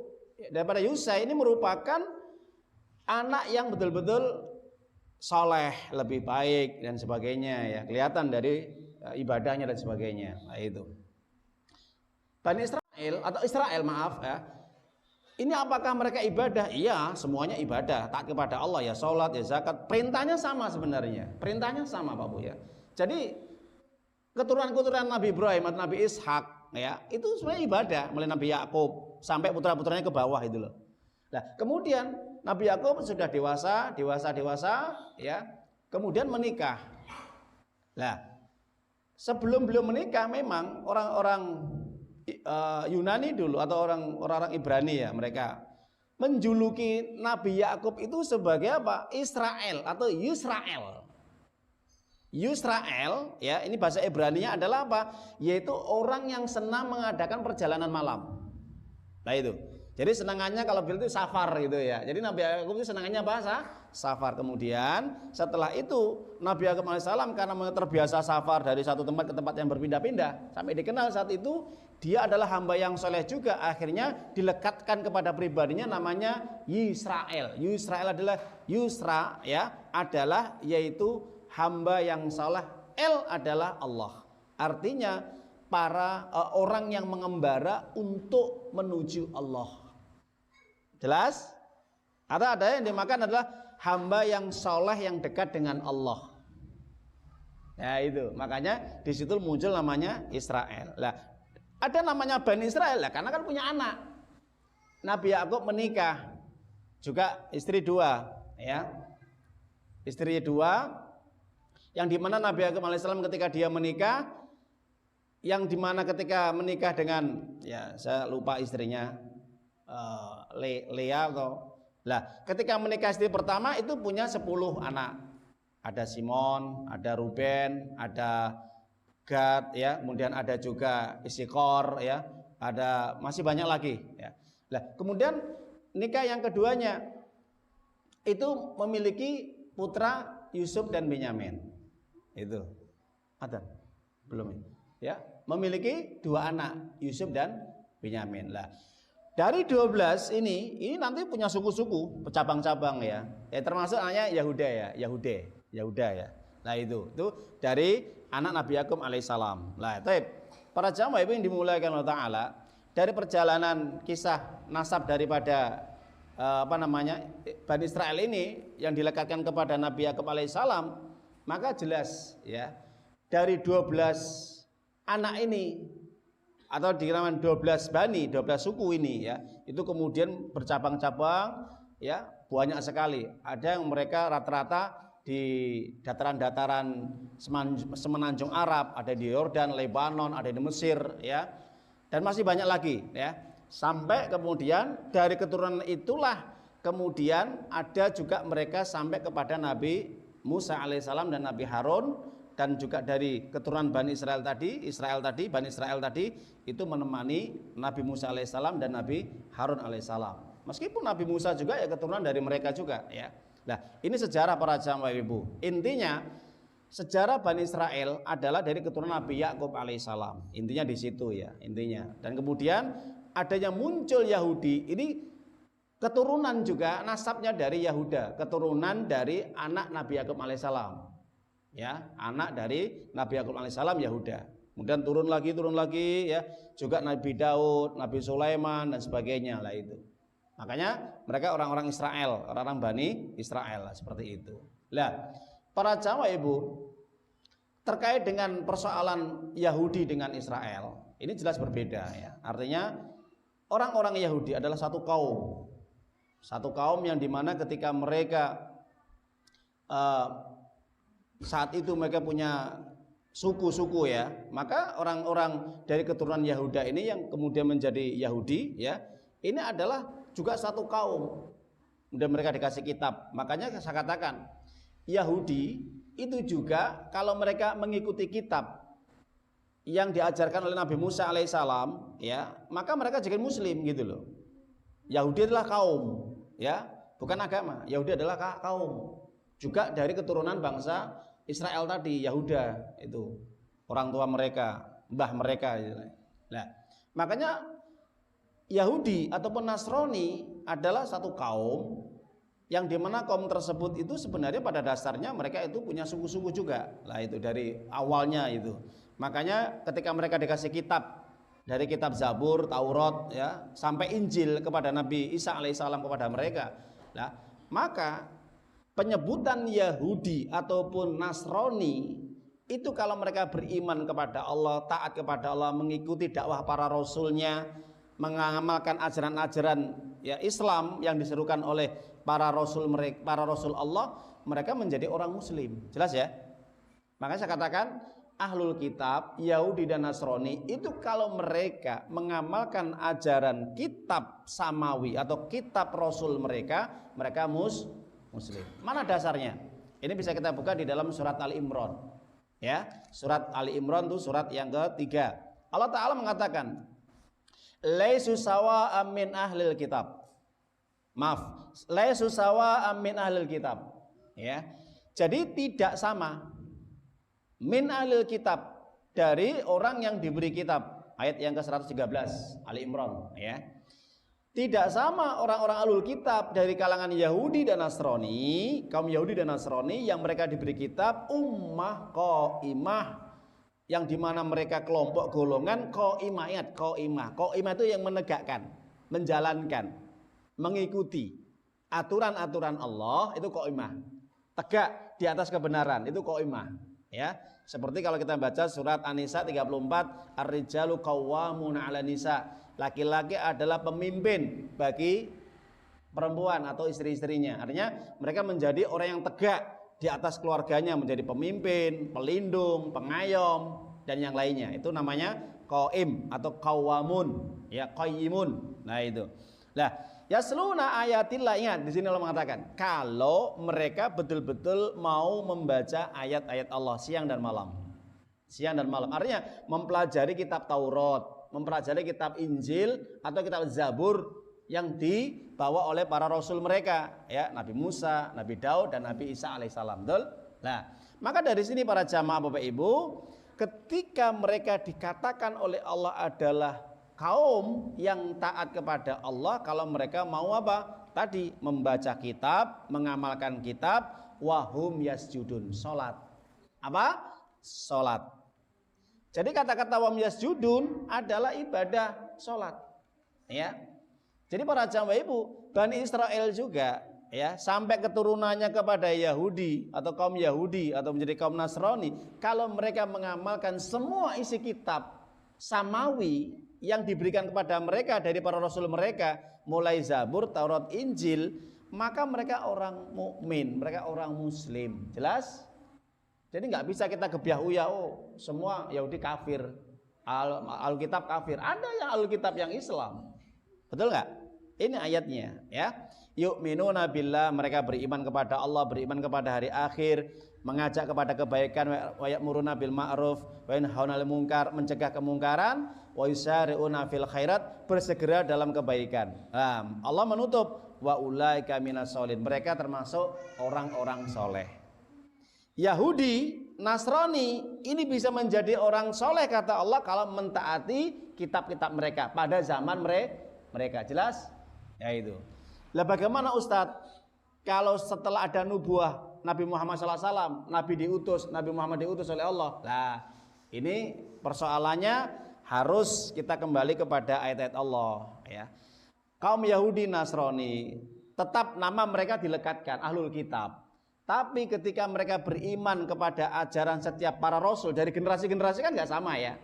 daripada Yusai ini merupakan anak yang betul-betul soleh, lebih baik dan sebagainya. Ya, kelihatan dari ibadahnya dan sebagainya. Nah, itu. Bani Israel atau Israel maaf ya. Ini apakah mereka ibadah? Iya, semuanya ibadah. Taat kepada Allah ya, sholat ya, zakat. Perintahnya sama sebenarnya. Perintahnya sama Pak Bu ya. Jadi keturunan-keturunan Nabi Ibrahim atau Nabi Ishak ya, itu sebenarnya ibadah. Mulai Nabi Yakub sampai putra-putranya ke bawah itu loh. Nah, kemudian Nabi Yakub sudah dewasa ya. Kemudian menikah. Nah, sebelum beliau menikah memang orang-orang Yunani dulu atau orang-orang Ibrani ya, mereka menjuluki Nabi Yakub itu sebagai apa? Israel atau Yusrael. Yusrael ya, ini bahasa Ibraninya adalah apa? Yaitu orang yang senang mengadakan perjalanan malam. Nah itu. Jadi senangannya kalau beliau itu safar gitu ya. Jadi Nabi Yakub itu senangannya bahasa safar. Kemudian setelah itu Nabi Yakub alaihissalam karena terbiasa safar dari satu tempat ke tempat yang berpindah-pindah, sampai dikenal saat itu dia adalah hamba yang soleh juga. Akhirnya dilekatkan kepada pribadinya namanya Yisrael. Yisrael adalah Yusra ya, adalah yaitu hamba yang soleh. El adalah Allah. Artinya para orang yang mengembara untuk menuju Allah. Jelas? Atau ada yang dimakan adalah hamba yang soleh yang dekat dengan Allah. Ya itu, makanya di situ muncul namanya Israel. Lah, ada namanya Bani Israel lah, karena kan punya anak. Nabi Yakub menikah, juga istri 2, ya. Istri 2, yang dimana Nabi Yakub alaihissalam ketika dia menikah, yang dimana ketika menikah dengan, ya saya lupa istrinya, Lea atau, lah ketika menikah istri pertama itu punya 10 anak. Ada Simon, ada Ruben, ada Gad, ya, kemudian ada juga Isikor, ya, ada masih banyak lagi, ya. Nah, kemudian nikah yang keduanya itu memiliki putra Yusuf dan Benyamin. Itu ada belum ya? Memiliki 2 anak Yusuf dan Benyamin. Lah, dari 12 ini nanti punya suku-suku, cabang-cabang ya. Ya termasuk anaknya Yahuda ya. Nah itu dari anak Nabi Yakub alaihissalam. Nah, para jamaah ibu yang dimuliakan Allah Taala, dari perjalanan kisah nasab daripada Bani Israel ini yang dilekatkan kepada Nabi Yakub alaihissalam, maka jelas ya dari 12 anak ini atau dikatakan 12 bani, 12 suku ini ya, itu kemudian bercabang-cabang ya, banyak sekali. Ada yang mereka rata-rata di dataran-dataran semenanjung Arab, ada di Yordan, Lebanon, ada di Mesir ya. Dan masih banyak lagi ya. Sampai kemudian dari keturunan itulah kemudian ada juga mereka sampai kepada Nabi Musa alaihissalam dan Nabi Harun, dan juga dari keturunan Bani Israel tadi, Bani Israel tadi itu menemani Nabi Musa alaihissalam dan Nabi Harun alaihissalam. Meskipun Nabi Musa juga ya keturunan dari mereka juga ya. Nah, ini sejarah para jamaah ibu. Intinya sejarah Bani Israel adalah dari keturunan Nabi Yakub alaihissalam. Intinya di situ ya, intinya. Dan kemudian adanya muncul Yahudi, ini keturunan juga nasabnya dari Yahuda, keturunan dari anak Nabi Yakub alaihissalam. ya, anak dari Nabi Yakub alaihissalam Yahuda. Kemudian turun lagi ya, juga Nabi Daud, Nabi Sulaiman dan sebagainya lah itu. Makanya mereka orang-orang Israel, orang-orang Bani Israel lah, seperti itu. Lah, para jamaah Ibu, terkait dengan persoalan Yahudi dengan Israel, ini jelas berbeda ya. Artinya orang-orang Yahudi adalah satu kaum. Satu kaum yang dimana ketika mereka saat itu mereka punya suku-suku ya, maka orang-orang dari keturunan Yahuda ini yang kemudian menjadi Yahudi ya, ini adalah juga satu kaum. Kemudian mereka dikasih kitab. Makanya saya katakan Yahudi itu juga kalau mereka mengikuti kitab yang diajarkan oleh Nabi Musa alaihissalam ya, maka mereka jadi muslim gitu loh. Yahudi adalah kaum ya, bukan agama. Yahudi adalah kaum. Juga dari keturunan bangsa Israel tadi, Yahuda itu orang tua mereka, mbah mereka. Nah, makanya Yahudi ataupun Nasrani adalah satu kaum yang dimana kaum tersebut itu sebenarnya pada dasarnya mereka itu punya suku-suku juga. Lah itu dari awalnya itu. Makanya ketika mereka dikasih kitab dari kitab Zabur, Taurat ya, sampai Injil kepada Nabi Isa alaihissalam kepada mereka. Nah, maka penyebutan Yahudi ataupun Nasrani itu kalau mereka beriman kepada Allah, taat kepada Allah, mengikuti dakwah para rasulnya, mengamalkan ajaran-ajaran ya Islam yang diserukan oleh para rasul mereka, para rasul Allah, mereka menjadi orang muslim. Jelas ya? Makanya saya katakan ahlul kitab, Yahudi dan Nasrani itu kalau mereka mengamalkan ajaran kitab samawi atau kitab rasul mereka, mereka muslim. Mana dasarnya? Ini bisa kita buka di dalam surat Ali Imran. Ya, surat Ali Imran itu surat yang ketiga. Allah Ta'ala mengatakan, "Laisu sawa'am min ahlil kitab." Maaf, laisu sawa'am min ahlil kitab. Ya. Jadi tidak sama min ahlil kitab dari orang yang diberi kitab. Ayat yang ke-113 Ali Imran, ya. Tidak sama orang-orang ahlul kitab dari kalangan Yahudi dan Nasrani, kaum Yahudi dan Nasrani yang mereka diberi kitab ummah qaimah, yang dimana mereka kelompok golongan qaimah. Ingat qaimah itu yang menegakkan, menjalankan, mengikuti aturan-aturan Allah, itu qaimah, tegak di atas kebenaran, itu qaimah. Ya, seperti kalau kita baca surat An-Nisa 34, ar-rijalu qawwamuna 'alan nisa. Laki-laki adalah pemimpin bagi perempuan atau istri-istrinya. Artinya mereka menjadi orang yang tegak di atas keluarganya, menjadi pemimpin, pelindung, pengayom dan yang lainnya. Itu namanya qaim atau qawwamun, ya, qayyimun. Nah itu. Lah, yasluna ayatillah, ingat di sini Allah mengatakan kalau mereka betul-betul mau membaca ayat-ayat Allah siang dan malam. Siang dan malam. Artinya mempelajari kitab Taurat, mempelajari kitab Injil atau kitab Zabur yang dibawa oleh para rasul mereka, ya, Nabi Musa, Nabi Daud dan Nabi Isa alaihissalam. Betul? Nah, maka dari sini para jamaah Bapak Ibu, ketika mereka dikatakan oleh Allah adalah kaum yang taat kepada Allah, kalau mereka mau apa? Tadi membaca kitab, mengamalkan kitab, wahum yasjudun, salat. Apa? Salat. Jadi kata-kata wahum yasjudun adalah ibadah salat. Ya. Jadi para jamaah Ibu, Bani Israel juga ya, sampai keturunannya kepada Yahudi atau kaum Yahudi atau menjadi kaum Nasrani, kalau mereka mengamalkan semua isi kitab samawi yang diberikan kepada mereka dari para rasul mereka, mulai Zabur, Taurat, Injil, maka mereka orang mukmin, mereka orang muslim. Jelas? Jadi nggak bisa kita gebyah-uyah, oh semua Yahudi kafir, Alkitab kafir. Ada yang Alkitab yang Islam. Betul nggak? Ini ayatnya, ya. Yu'minuna billah, mereka beriman kepada Allah, beriman kepada hari akhir, mengajak kepada kebaikan, wa ya'muruna bil ma'ruf wa yanhauna 'anil munkar, mencegah kemungkaran, wa yusari'una fil khairat, bersegera dalam kebaikan. Nah, Allah menutup wa ulaika minas sholihin, mereka termasuk orang-orang soleh. Yahudi, Nasrani ini bisa menjadi orang soleh kata Allah kalau mentaati kitab-kitab mereka pada zaman mereka. Jelas? Ya itu. Lah bagaimana Ustadz kalau setelah ada nubuah Nabi Muhammad SAW, Nabi Muhammad diutus oleh Allah. Nah, ini persoalannya harus kita kembali kepada ayat-ayat Allah ya. Kaum Yahudi Nasrani tetap nama mereka dilekatkan Ahlul Kitab. Tapi ketika mereka beriman kepada ajaran setiap para rasul dari generasi-generasi kan nggak sama ya.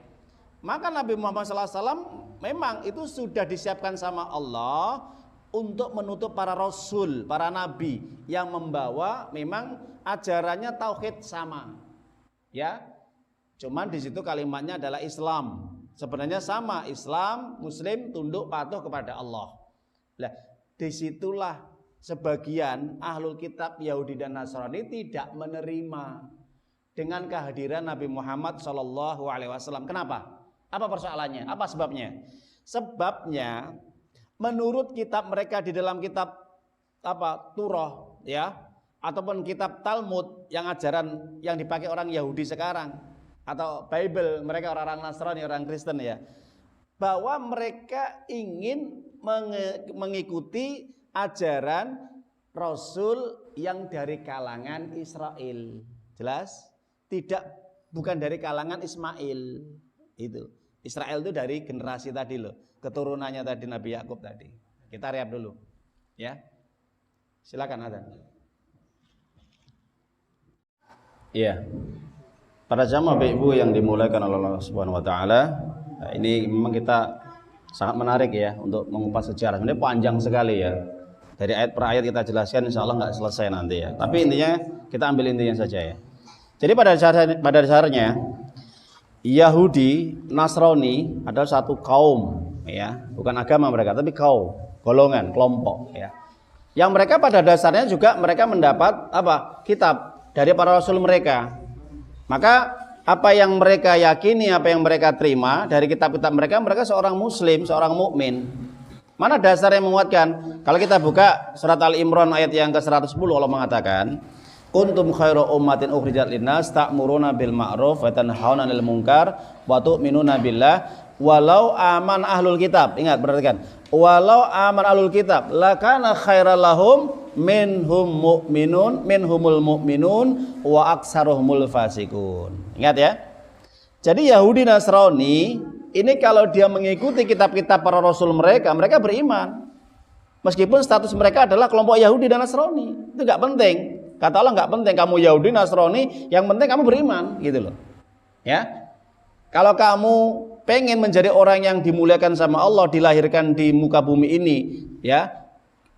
Maka Nabi Muhammad SAW memang itu sudah disiapkan sama Allah untuk menutup para rasul, para nabi yang membawa memang ajarannya tauhid sama. Ya. Cuman di situ kalimatnya adalah Islam. Sebenarnya sama, Islam, Muslim tunduk patuh kepada Allah. Nah, disitulah sebagian ahlul kitab Yahudi dan Nasrani tidak menerima dengan kehadiran Nabi Muhammad SAW. Kenapa? Apa persoalannya? Apa sebabnya? Sebabnya menurut kitab mereka di dalam kitab Turah ya, ataupun kitab Talmud yang ajaran yang dipakai orang Yahudi sekarang, atau Bible mereka orang-orang Nasrani, orang Kristen ya, bahwa mereka ingin mengikuti ajaran Rasul yang dari kalangan Israel. Jelas? Bukan dari kalangan Ismail. Itu. Israel itu dari generasi tadi loh, keturunannya tadi Nabi Yakub tadi. Kita rehab dulu. Ya. Silakan Adzan. Iya. Para jamaah Bapak Ibu yang dimuliakan oleh Allah Subhanahu wa taala, ini memang kita sangat menarik ya untuk mengupas sejarah. Sebenarnya panjang sekali ya. Dari ayat per ayat kita jelaskan, insya Allah nggak selesai nanti ya. Tapi intinya kita ambil intinya saja ya. Jadi pada dasarnya Yahudi, Nasrani adalah satu kaum ya, bukan agama mereka, tapi kaum, golongan, kelompok ya. Yang mereka pada dasarnya juga mereka mendapat kitab dari para rasul mereka. Maka apa yang mereka yakini, apa yang mereka terima dari kitab-kitab mereka, mereka seorang muslim, seorang mukmin. Mana dasar yang menguatkan? Kalau kita buka surat Al-Imran ayat yang ke-110, Allah mengatakan, kuntum khairu ummatin ukhrijat linnas ta'muruna bil ma'ruf wa tanhauna 'anil munkar wa tu'minuna billah walau aman ahlul kitab. Ingat, perhatikan. Walau aman ahlul kitab lakana khairal lahum minhumul mu'minun wa aksaruhumul fasikun. Ingat ya. Jadi Yahudi Nasrani ini kalau dia mengikuti kitab-kitab para rasul mereka, mereka beriman. Meskipun status mereka adalah kelompok Yahudi dan Nasrani. Itu enggak penting. Kata Allah enggak penting kamu Yahudi Nasrani, yang penting kamu beriman, gitu loh. Ya. Kalau kamu pengen menjadi orang yang dimuliakan sama Allah, dilahirkan di muka bumi ini, ya,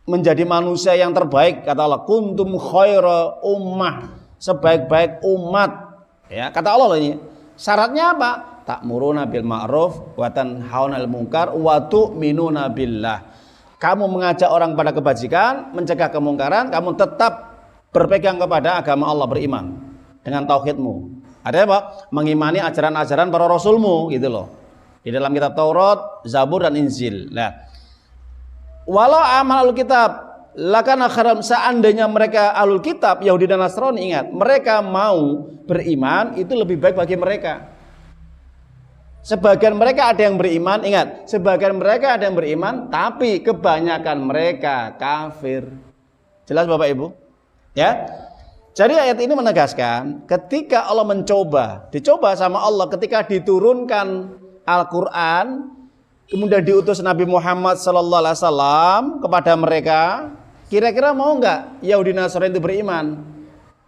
menjadi manusia yang terbaik, kata Allah, kuntum khaira ummah, sebaik-baik umat. Ya, kata Allah loh ini. Syaratnya apa? Ta'muruna bil ma'ruf wa tanhauna 'anil munkar wa tu'minuna billah. Kamu mengajak orang pada kebajikan, mencegah kemungkaran, kamu tetap berpegang kepada agama Allah, beriman dengan tauhidmu. Ada apa? Mengimani ajaran-ajaran para rasulmu, gitu loh. Di dalam kitab Taurat, Zabur dan Injil. Nah, walau amal ahlul kitab lakana khairan, seandainya mereka ahlul kitab Yahudi dan Nasrani, ingat, mereka mau beriman itu lebih baik bagi mereka. Sebagian mereka ada yang beriman, ingat, sebagian mereka ada yang beriman, tapi kebanyakan mereka kafir. Jelas Bapak Ibu? Ya. Jadi ayat ini menegaskan ketika Allah dicoba sama Allah ketika diturunkan Al-Quran, kemudian diutus Nabi Muhammad SAW kepada mereka, kira-kira mau nggak Yahudi Nasrani itu beriman?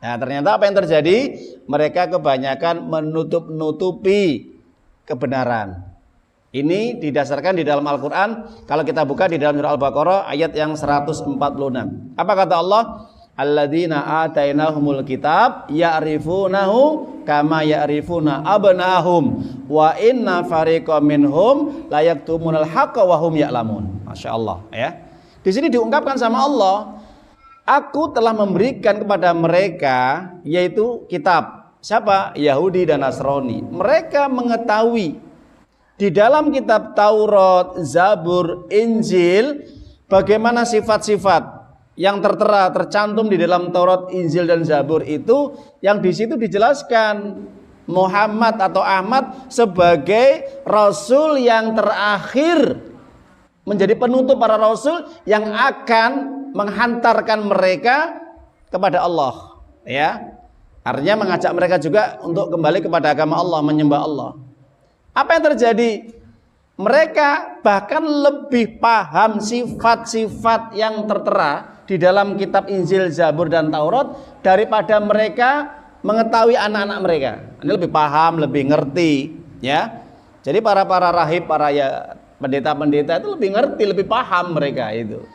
Nah, ternyata apa yang terjadi? Mereka kebanyakan menutup-nutupi kebenaran. Ini didasarkan di dalam Al-Quran. Kalau kita buka di dalam surah Al-Baqarah ayat yang 146. Apa kata Allah? Alladzina atainahumul kitab ya'rifunahu kama ya'rifuna abna'ahum wa inna fariqam minhum la yaktumunal haqqa wa hum ya'lamun. Masya Allah ya. Di sini diungkapkan sama Allah, aku telah memberikan kepada mereka yaitu kitab. Siapa? Yahudi dan Nasrani. Mereka mengetahui di dalam kitab Taurat, Zabur, Injil bagaimana sifat-sifat yang tertera tercantum di dalam Taurat, Injil dan Zabur itu, yang di situ dijelaskan Muhammad atau Ahmad sebagai rasul yang terakhir, menjadi penutup para rasul yang akan menghantarkan mereka kepada Allah. Ya. Artinya mengajak mereka juga untuk kembali kepada agama Allah, menyembah Allah. Apa yang terjadi? Mereka bahkan lebih paham sifat-sifat yang tertera di dalam kitab Injil, Zabur dan Taurat daripada mereka mengetahui anak-anak mereka. Ini lebih paham, lebih ngerti, ya. Jadi para rahib, para pendeta-pendeta itu lebih ngerti, lebih paham mereka itu.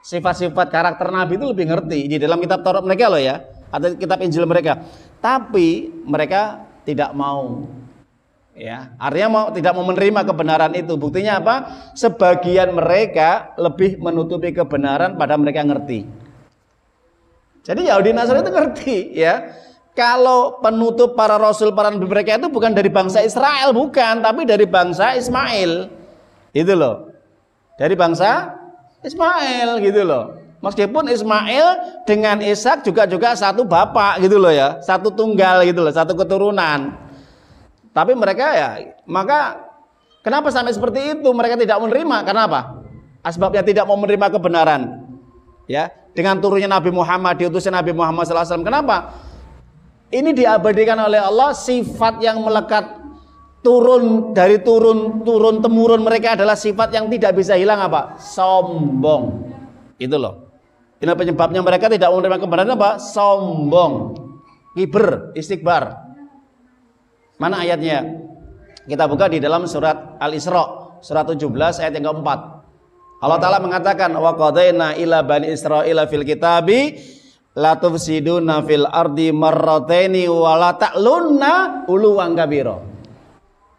Sifat-sifat karakter nabi itu lebih ngerti di dalam kitab Taurat mereka loh ya, atau kitab Injil mereka. Tapi mereka tidak mau. Ya, artinya tidak mau menerima kebenaran itu. Buktinya apa? Sebagian mereka lebih menutupi kebenaran pada mereka ngerti. Jadi Yahudi Nasrani itu ngerti, ya. Kalau penutup para rasul, para nabi mereka itu bukan dari bangsa Israel, bukan, tapi dari bangsa Ismail. Itu loh. Dari bangsa Ismail gitu loh. Meskipun Ismail dengan Ishak juga satu bapak gitu loh ya, satu tunggal gitu loh, satu keturunan. Tapi mereka ya, maka kenapa sampai seperti itu? Mereka tidak menerima. Kenapa? Asbabnya tidak mau menerima kebenaran. Ya, dengan turunnya Nabi Muhammad, diutusnya Nabi Muhammad SAW. Kenapa? Ini diabadikan oleh Allah, sifat yang melekat dari turun temurun mereka adalah sifat yang tidak bisa hilang apa? Sombong. Itu loh. Ini penyebabnya mereka tidak menerima kebenaran apa? Sombong. Kiber, istikbar. Mana ayatnya? Kita buka di dalam surat Al-Isra, surat 17 ayat yang keempat. Allah Ta'ala mengatakan, wa qadaina ila bani Israila fil kitabi la tufsiduna fil ardi marrataini wa la ta'lunna uluwan kabira.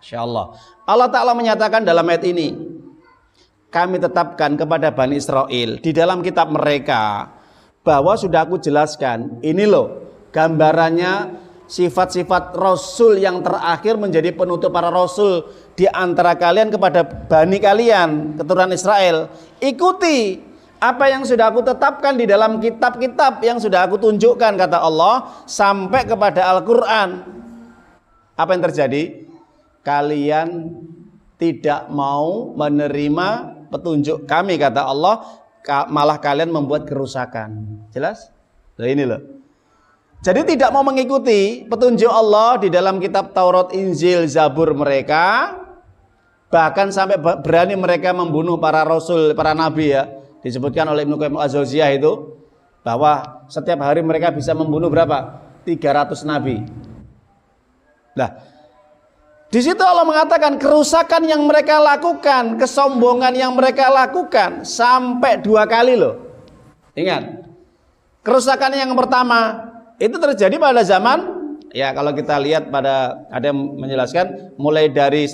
Insyaallah. Allah Ta'ala menyatakan dalam ayat ini, kami tetapkan kepada Bani Israel di dalam kitab mereka bahwa sudah aku jelaskan, ini loh gambarannya sifat-sifat Rasul yang terakhir menjadi penutup para Rasul di antara kalian kepada Bani kalian, keturunan Israel. Ikuti apa yang sudah aku tetapkan di dalam kitab-kitab yang sudah aku tunjukkan, kata Allah, sampai kepada Al-Quran. Apa yang terjadi? Kalian tidak mau menerima petunjuk kami, kata Allah, malah kalian membuat kerusakan. Jelas? Nah ini loh. Jadi tidak mau mengikuti petunjuk Allah di dalam kitab Taurat, Injil, Zabur mereka. Bahkan sampai berani mereka membunuh para rasul, para nabi ya. Disebutkan oleh Ibnu Qayyim Az-Jauziyah itu bahwa setiap hari mereka bisa membunuh berapa? 300 nabi. Nah, di situ Allah mengatakan kerusakan yang mereka lakukan, kesombongan yang mereka lakukan sampai 2 kali loh. Ingat, kerusakan yang pertama itu terjadi pada zaman, ya kalau kita lihat pada, ada yang menjelaskan mulai dari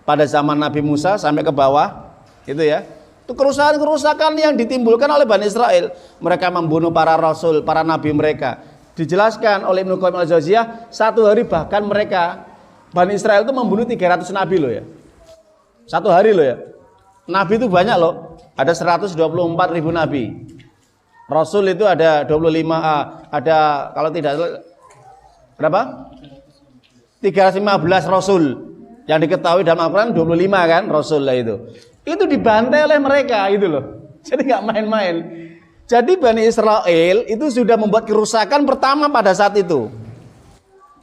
pada zaman Nabi Musa sampai ke bawah, itu ya. Itu kerusakan yang ditimbulkan oleh Bani Israel. Mereka membunuh para rasul, para nabi mereka. Dijelaskan oleh Ibnu Qayyim Al-Jauziyah, 1 hari bahkan mereka Bani Israel itu membunuh 300 nabi loh ya. 1 hari loh ya. Nabi itu banyak loh. Ada 124.000 nabi. Rasul itu ada 25, ada kalau tidak berapa? 315 rasul. Yang diketahui dalam Al-Quran 25 kan rasul lah itu. Itu dibantai oleh mereka itu loh. Jadi nggak main-main. Jadi Bani Israel itu sudah membuat kerusakan pertama pada saat itu.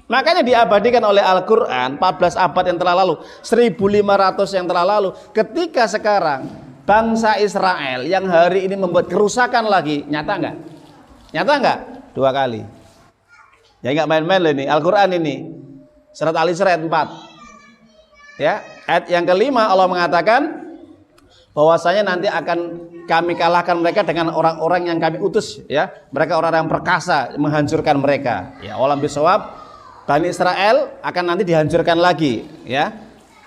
Makanya diabadikan oleh Al-Quran 14 abad yang telah lalu, 1500 yang telah lalu. Ketika sekarang bangsa Israel yang hari ini membuat kerusakan lagi, nyata enggak? Nyata enggak? 2 kali. Ya enggak main-main loh ini, Al-Quran ini. Surat Al-Isra ayat 4. Ya, ayat yang kelima Allah mengatakan bahwasanya nanti akan kami kalahkan mereka dengan orang-orang yang kami utus, ya. Mereka orang-orang yang perkasa, menghancurkan mereka. Ya, walam bisawab, Bani Israel akan nanti dihancurkan lagi, ya.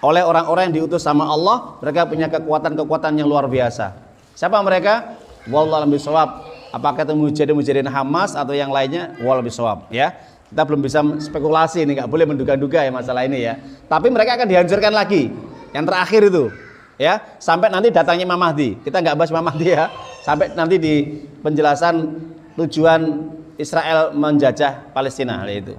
Oleh orang-orang yang diutus sama Allah. Mereka punya kekuatan-kekuatan yang luar biasa. Siapa mereka? Wallahu a'lam bishawab. Apakah itu mujahidin Hamas atau yang lainnya? Wallahu bishawab, ya. Kita belum bisa spekulasi ini, nggak boleh menduga-duga ya masalah ini ya. Tapi mereka akan dihancurkan lagi. Yang terakhir itu, ya, sampai nanti datangnya Imam Mahdi. Kita nggak bahas Imam Mahdi ya. Sampai nanti di penjelasan tujuan Israel menjajah Palestina itu.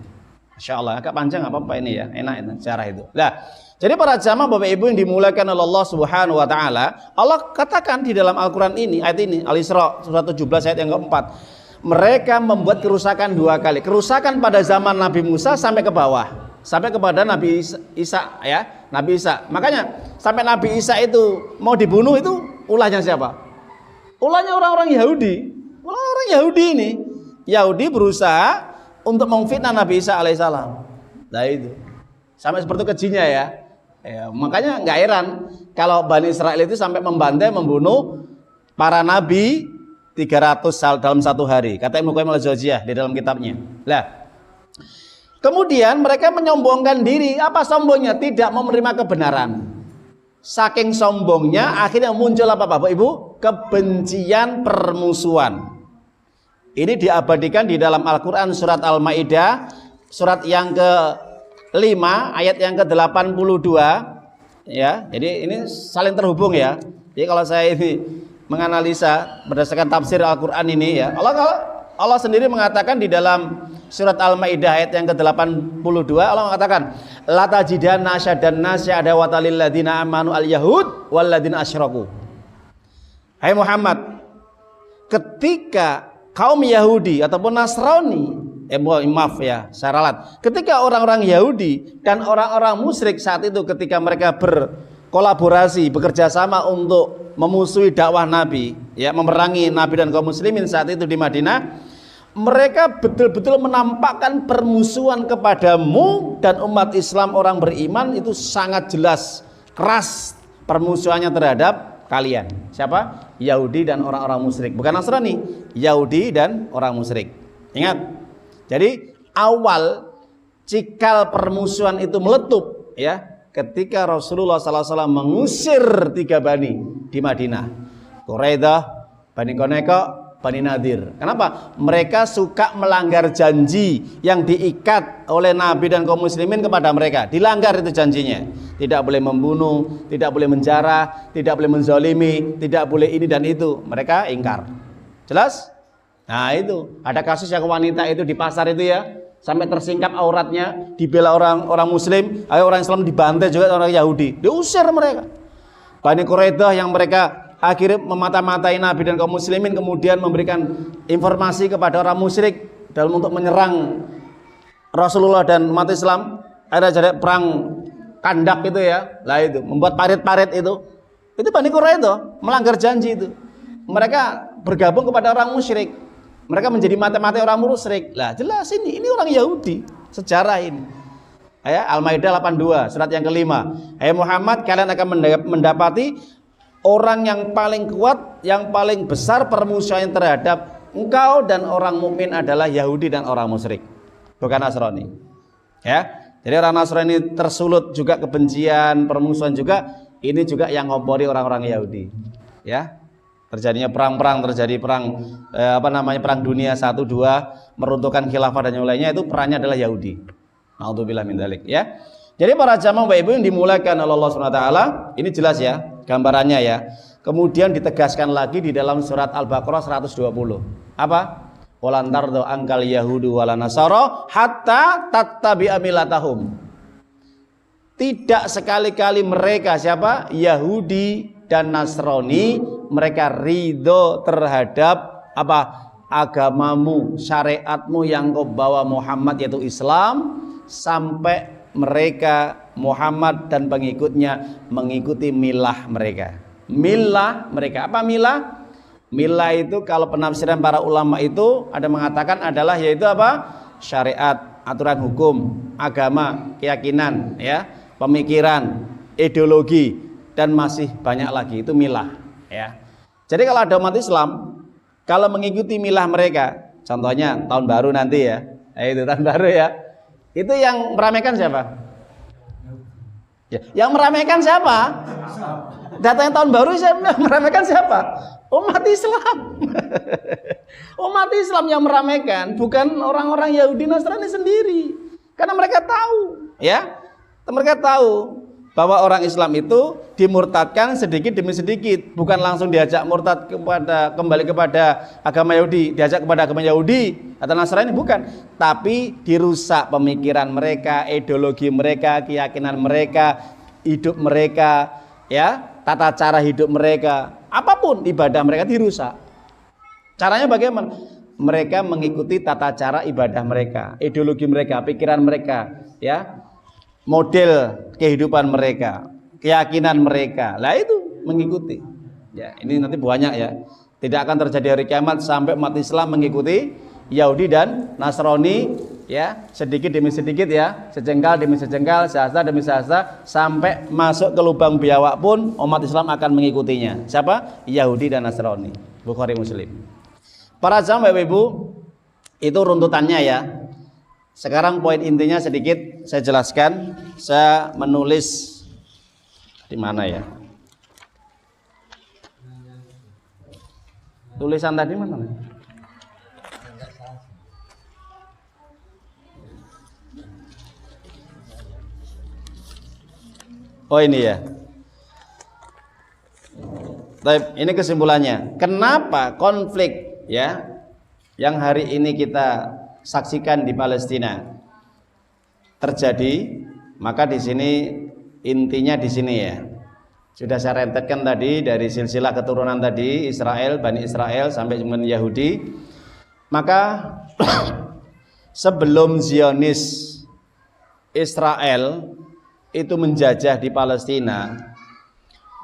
Insya Allah agak panjang apa-apa ini ya, enak itu cara itu. Nah, jadi para jamaah Bapak Ibu yang dimuliakan oleh Allah Subhanahu wa taala, Allah katakan di dalam Al-Qur'an ini, ayat ini Al-Isra surat 17 ayat yang keempat, Mereka membuat kerusakan 2 kali. Kerusakan pada zaman Nabi Musa sampai ke bawah, sampai kepada Nabi Isa ya, Nabi Isa. Makanya sampai Nabi Isa itu mau dibunuh itu ulahnya siapa? Ulahnya orang-orang Yahudi. Orang-orang Yahudi ini. Yahudi berusaha untuk memfitnah Nabi Isa alaihissalam. Nah itu. Sampai seperti kejinya ya. Makanya nggak heran kalau Bani Israel itu sampai membantai, membunuh para nabi 300 dalam 1 hari. Kata Ibnu Qayyim al-Jauziyah di dalam kitabnya. Lah, kemudian mereka menyombongkan diri. Apa sombongnya? Tidak mau menerima kebenaran. Saking sombongnya akhirnya muncul apa Bapak Ibu? Kebencian, permusuhan. Ini diabadikan di dalam Al-Quran surat Al-Maidah, surat yang ke-5 ayat yang ke-82 ya. Jadi ini saling terhubung ya. Jadi kalau saya ini menganalisa berdasarkan tafsir Al-Quran ini ya, Allah sendiri mengatakan di dalam surat Al-Maidah ayat yang ke-82, Allah mengatakan la tajidanna asyaddan nasi adawatan lil ladzina amanu al-yahud wal ladzina asyraku. Hai Muhammad, ketika kaum Yahudi ataupun Nasrani, maaf ya, saya ralat, ketika orang-orang Yahudi dan orang-orang musyrik saat itu ketika mereka berkolaborasi, bekerja sama untuk memusuhi dakwah Nabi, ya, memerangi Nabi dan kaum muslimin saat itu di Madinah, mereka betul-betul menampakkan permusuhan kepadamu dan umat Islam orang beriman itu sangat jelas, keras permusuhannya terhadap kalian. Siapa? Yahudi dan orang-orang musyrik, bukan Nasrani, Yahudi dan orang musyrik. Ingat. Jadi awal cikal permusuhan itu meletup ya ketika Rasulullah SAW mengusir 3 bani di Madinah, Quraidah, Bani Qonaiqa, Bani Nadir. Kenapa? Mereka suka melanggar janji yang diikat oleh Nabi dan kaum muslimin kepada mereka. Dilanggar itu janjinya. Tidak boleh membunuh, tidak boleh menjarah, tidak boleh menzalimi, tidak boleh ini dan itu. Mereka ingkar. Jelas? Nah itu, ada kasus yang wanita itu di pasar itu ya, sampai tersingkap auratnya, dibela orang muslim, orang Islam dibantai juga orang Yahudi, diusir mereka. Bani Quraidah yang mereka akhirnya memata-matai Nabi dan kaum muslimin, kemudian memberikan informasi kepada orang musyrik dalam untuk menyerang Rasulullah dan umat Islam. Ada jadi perang Kandak itu ya, lah itu membuat parit-parit itu Bani Quraidah melanggar janji itu. Mereka bergabung kepada orang musyrik. Mereka menjadi mata-mata orang musyrik. Lah jelas ini orang Yahudi. Sejarah ini. Ya, Al-Maidah 82 surat yang ke-5. Hai Muhammad, kalian akan mendapati orang yang paling kuat, yang paling besar permusuhan terhadap engkau dan orang mukmin adalah Yahudi dan orang musyrik, bukan Nasrani. Ya. Jadi orang Nasrani tersulut juga kebencian, permusuhan juga. Ini juga yang ngompori orang-orang Yahudi. Ya. Terjadinya perang-perang, terjadi perang perang dunia 1, 2, meruntuhkan khilafah dan yang lainnya, itu perannya adalah Yahudi. Na'udzubillah min dzalik ya. Jadi para jamaah Bapak Ibu yang dimuliakan oleh Allah Subhanahu wa taala, ini jelas ya gambarannya ya. Kemudian ditegaskan lagi di dalam surat Al-Baqarah 120. Apa? Walan tardu angkal yahudu wala nasara hatta tattabi'a millatahum. Tidak sekali-kali mereka siapa? Yahudi dan Nasrani mereka ridho terhadap apa? Agamamu, syariatmu yang kau bawa Muhammad yaitu Islam, sampai mereka Muhammad dan pengikutnya mengikuti milah mereka. Milah mereka. Apa milah? Milah itu kalau penafsiran para ulama itu ada mengatakan adalah yaitu apa? Syariat, aturan hukum, agama, keyakinan, ya, pemikiran, ideologi dan masih banyak lagi, itu milah ya. Jadi kalau ada umat Islam kalau mengikuti milah mereka, contohnya tahun baru nanti ya, itu tahun baru ya, itu yang meramaikan siapa? Ya, yang meramaikan siapa? Datanya tahun baru yang meramaikan siapa? Umat Islam. Umat Islam yang meramaikan, bukan orang-orang Yahudi Nasrani sendiri. Karena mereka tahu, ya, mereka tahu bahwa orang Islam itu dimurtadkan sedikit demi sedikit, bukan langsung diajak murtad kembali kepada agama Yahudi, diajak kepada agama Yahudi atau Nasrani, bukan, tapi dirusak pemikiran mereka, ideologi mereka, keyakinan mereka, hidup mereka, ya, tata cara hidup mereka, apapun ibadah mereka dirusak. Caranya bagaimana? mereka mengikuti tata cara ibadah mereka, ideologi mereka, pikiran mereka, ya, model kehidupan mereka, keyakinan mereka. Lah itu mengikuti. Ya, ini nanti banyak ya. Tidak akan terjadi hari kiamat sampai umat Islam mengikuti Yahudi dan Nasrani, ya, sedikit demi sedikit ya, sejengkal demi sejengkal, sehasta demi sehasta, sampai masuk ke lubang biawak pun umat Islam akan mengikutinya. Siapa? Yahudi dan Nasrani. Bukhari Muslim. Para jamaah Bapak Ibu, itu runtutannya ya. Sekarang poin intinya sedikit saya jelaskan. Saya menulis di mana ya? Tulisan tadi mana? Oh ini ya. Baik, ini kesimpulannya. Kenapa konflik ya yang hari ini kita saksikan di Palestina terjadi? Maka di sini intinya di sini ya. Sudah saya rentetkan tadi dari silsilah keturunan tadi Israel, Bani Israel sampai zaman Yahudi. Maka sebelum Zionis Israel itu menjajah di Palestina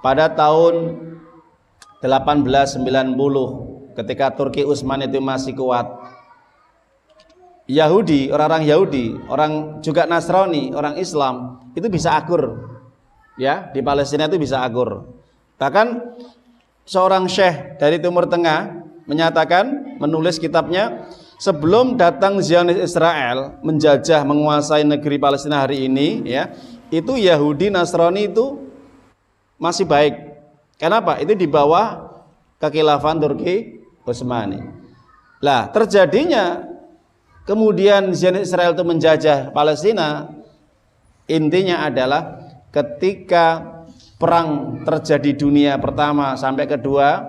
pada tahun 1890 ketika Turki Utsmani itu masih kuat, Yahudi, orang-orang Yahudi, orang juga Nasrani, orang Islam itu bisa akur. Ya, di Palestina itu bisa akur. Bahkan seorang syekh dari Timur Tengah menyatakan, menulis kitabnya, sebelum datang Zionis Israel menjajah menguasai negeri Palestina hari ini, ya, itu Yahudi Nasrani itu masih baik. Kenapa? Itu di bawah kekhilafan Turki Utsmani. Lah, terjadinya kemudian Zionis Israel itu menjajah Palestina, intinya adalah ketika perang terjadi dunia pertama sampai kedua,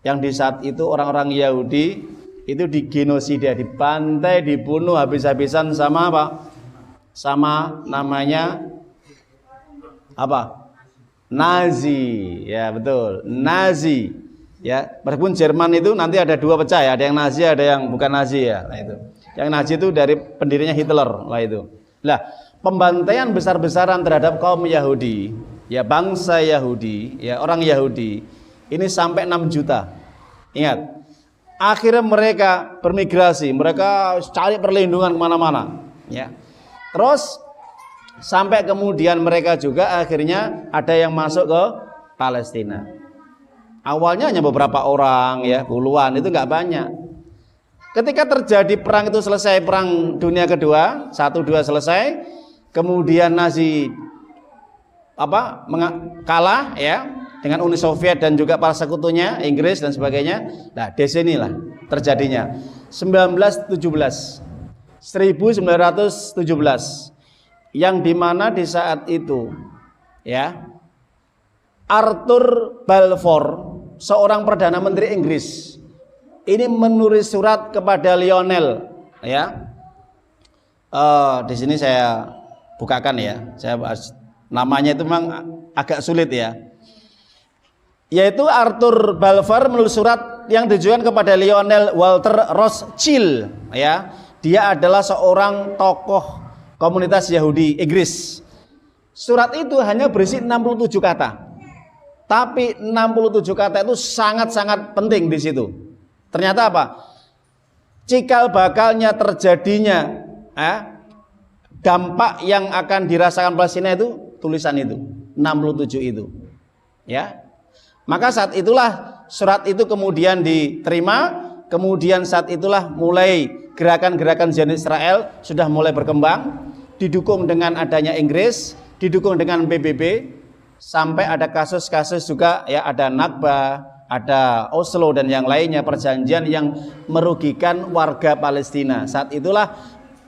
yang di saat itu orang-orang Yahudi itu digenosida, dibantai, dibunuh habis-habisan sama apa? Sama namanya apa? Nazi. Ya betul, Nazi. Ya, meskipun Jerman itu nanti ada dua pecah ya, ada yang Nazi, ada yang bukan Nazi ya. Nah itu. Yang Nazi itu dari pendirinya Hitler lah itu. Lah, pembantaian besar-besaran terhadap kaum Yahudi, ya bangsa Yahudi, ya orang Yahudi, ini sampai 6 juta. Ingat, akhirnya mereka bermigrasi, mereka cari perlindungan kemana-mana. Ya, terus sampai kemudian mereka juga akhirnya ada yang masuk ke Palestina. Awalnya hanya beberapa orang, ya puluhan, itu nggak banyak. Ketika terjadi perang itu selesai, perang dunia kedua, 1-2 selesai. Kemudian Nazi kalah ya dengan Uni Soviet dan juga para sekutunya Inggris dan sebagainya. Nah, di sinilah terjadinya 1917 yang dimana di saat itu ya Arthur Balfour, seorang perdana menteri Inggris, ini menulis surat kepada Lionel ya. Di sini saya bukakan ya, saya bahas namanya itu memang agak sulit ya. Yaitu Arthur Balfour menulis surat yang ditujukan kepada Lionel Walter Rothschild ya. Dia adalah seorang tokoh komunitas Yahudi Inggris. Surat itu hanya berisi 67 kata. Tapi 67 kata itu sangat-sangat penting di situ. Ternyata apa? Cikal bakalnya terjadinya dampak yang akan dirasakan Palestina itu tulisan itu 67 itu ya. Maka saat itulah surat itu kemudian diterima, kemudian saat itulah mulai gerakan-gerakan Zionis Israel sudah mulai berkembang, didukung dengan adanya Inggris, didukung dengan PBB, sampai ada kasus-kasus juga ya, ada Nakba, ada Oslo dan yang lainnya, perjanjian yang merugikan warga Palestina. Saat itulah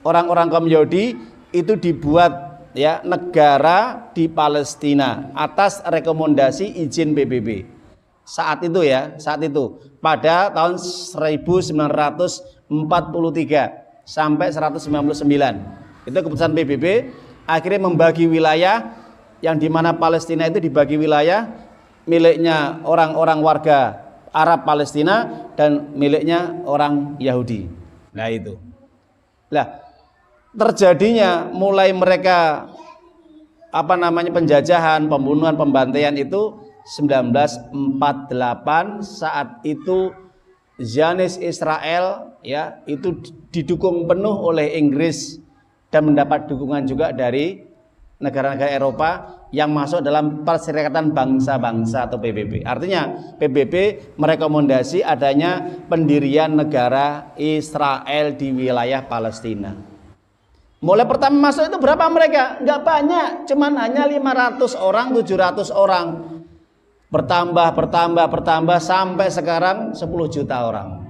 orang-orang kaum Yahudi itu dibuat ya negara di Palestina atas rekomendasi izin PBB. Saat itu ya, saat itu pada tahun 1943 sampai 1999. Itu keputusan PBB akhirnya membagi wilayah, yang dimana Palestina itu dibagi wilayah miliknya orang-orang warga Arab Palestina dan miliknya orang Yahudi. Nah itu. Lah, terjadinya mulai mereka penjajahan, pembunuhan, pembantaian itu 1948. Saat itu Zionis Israel ya itu didukung penuh oleh Inggris dan mendapat dukungan juga dari negara-negara Eropa yang masuk dalam Perserikatan Bangsa-Bangsa atau PBB. Artinya PBB merekomendasi adanya pendirian negara Israel di wilayah Palestina. Mulai pertama masuk itu berapa mereka? Enggak banyak, cuman hanya 500 orang, 700 orang. Bertambah sampai sekarang 10 juta orang.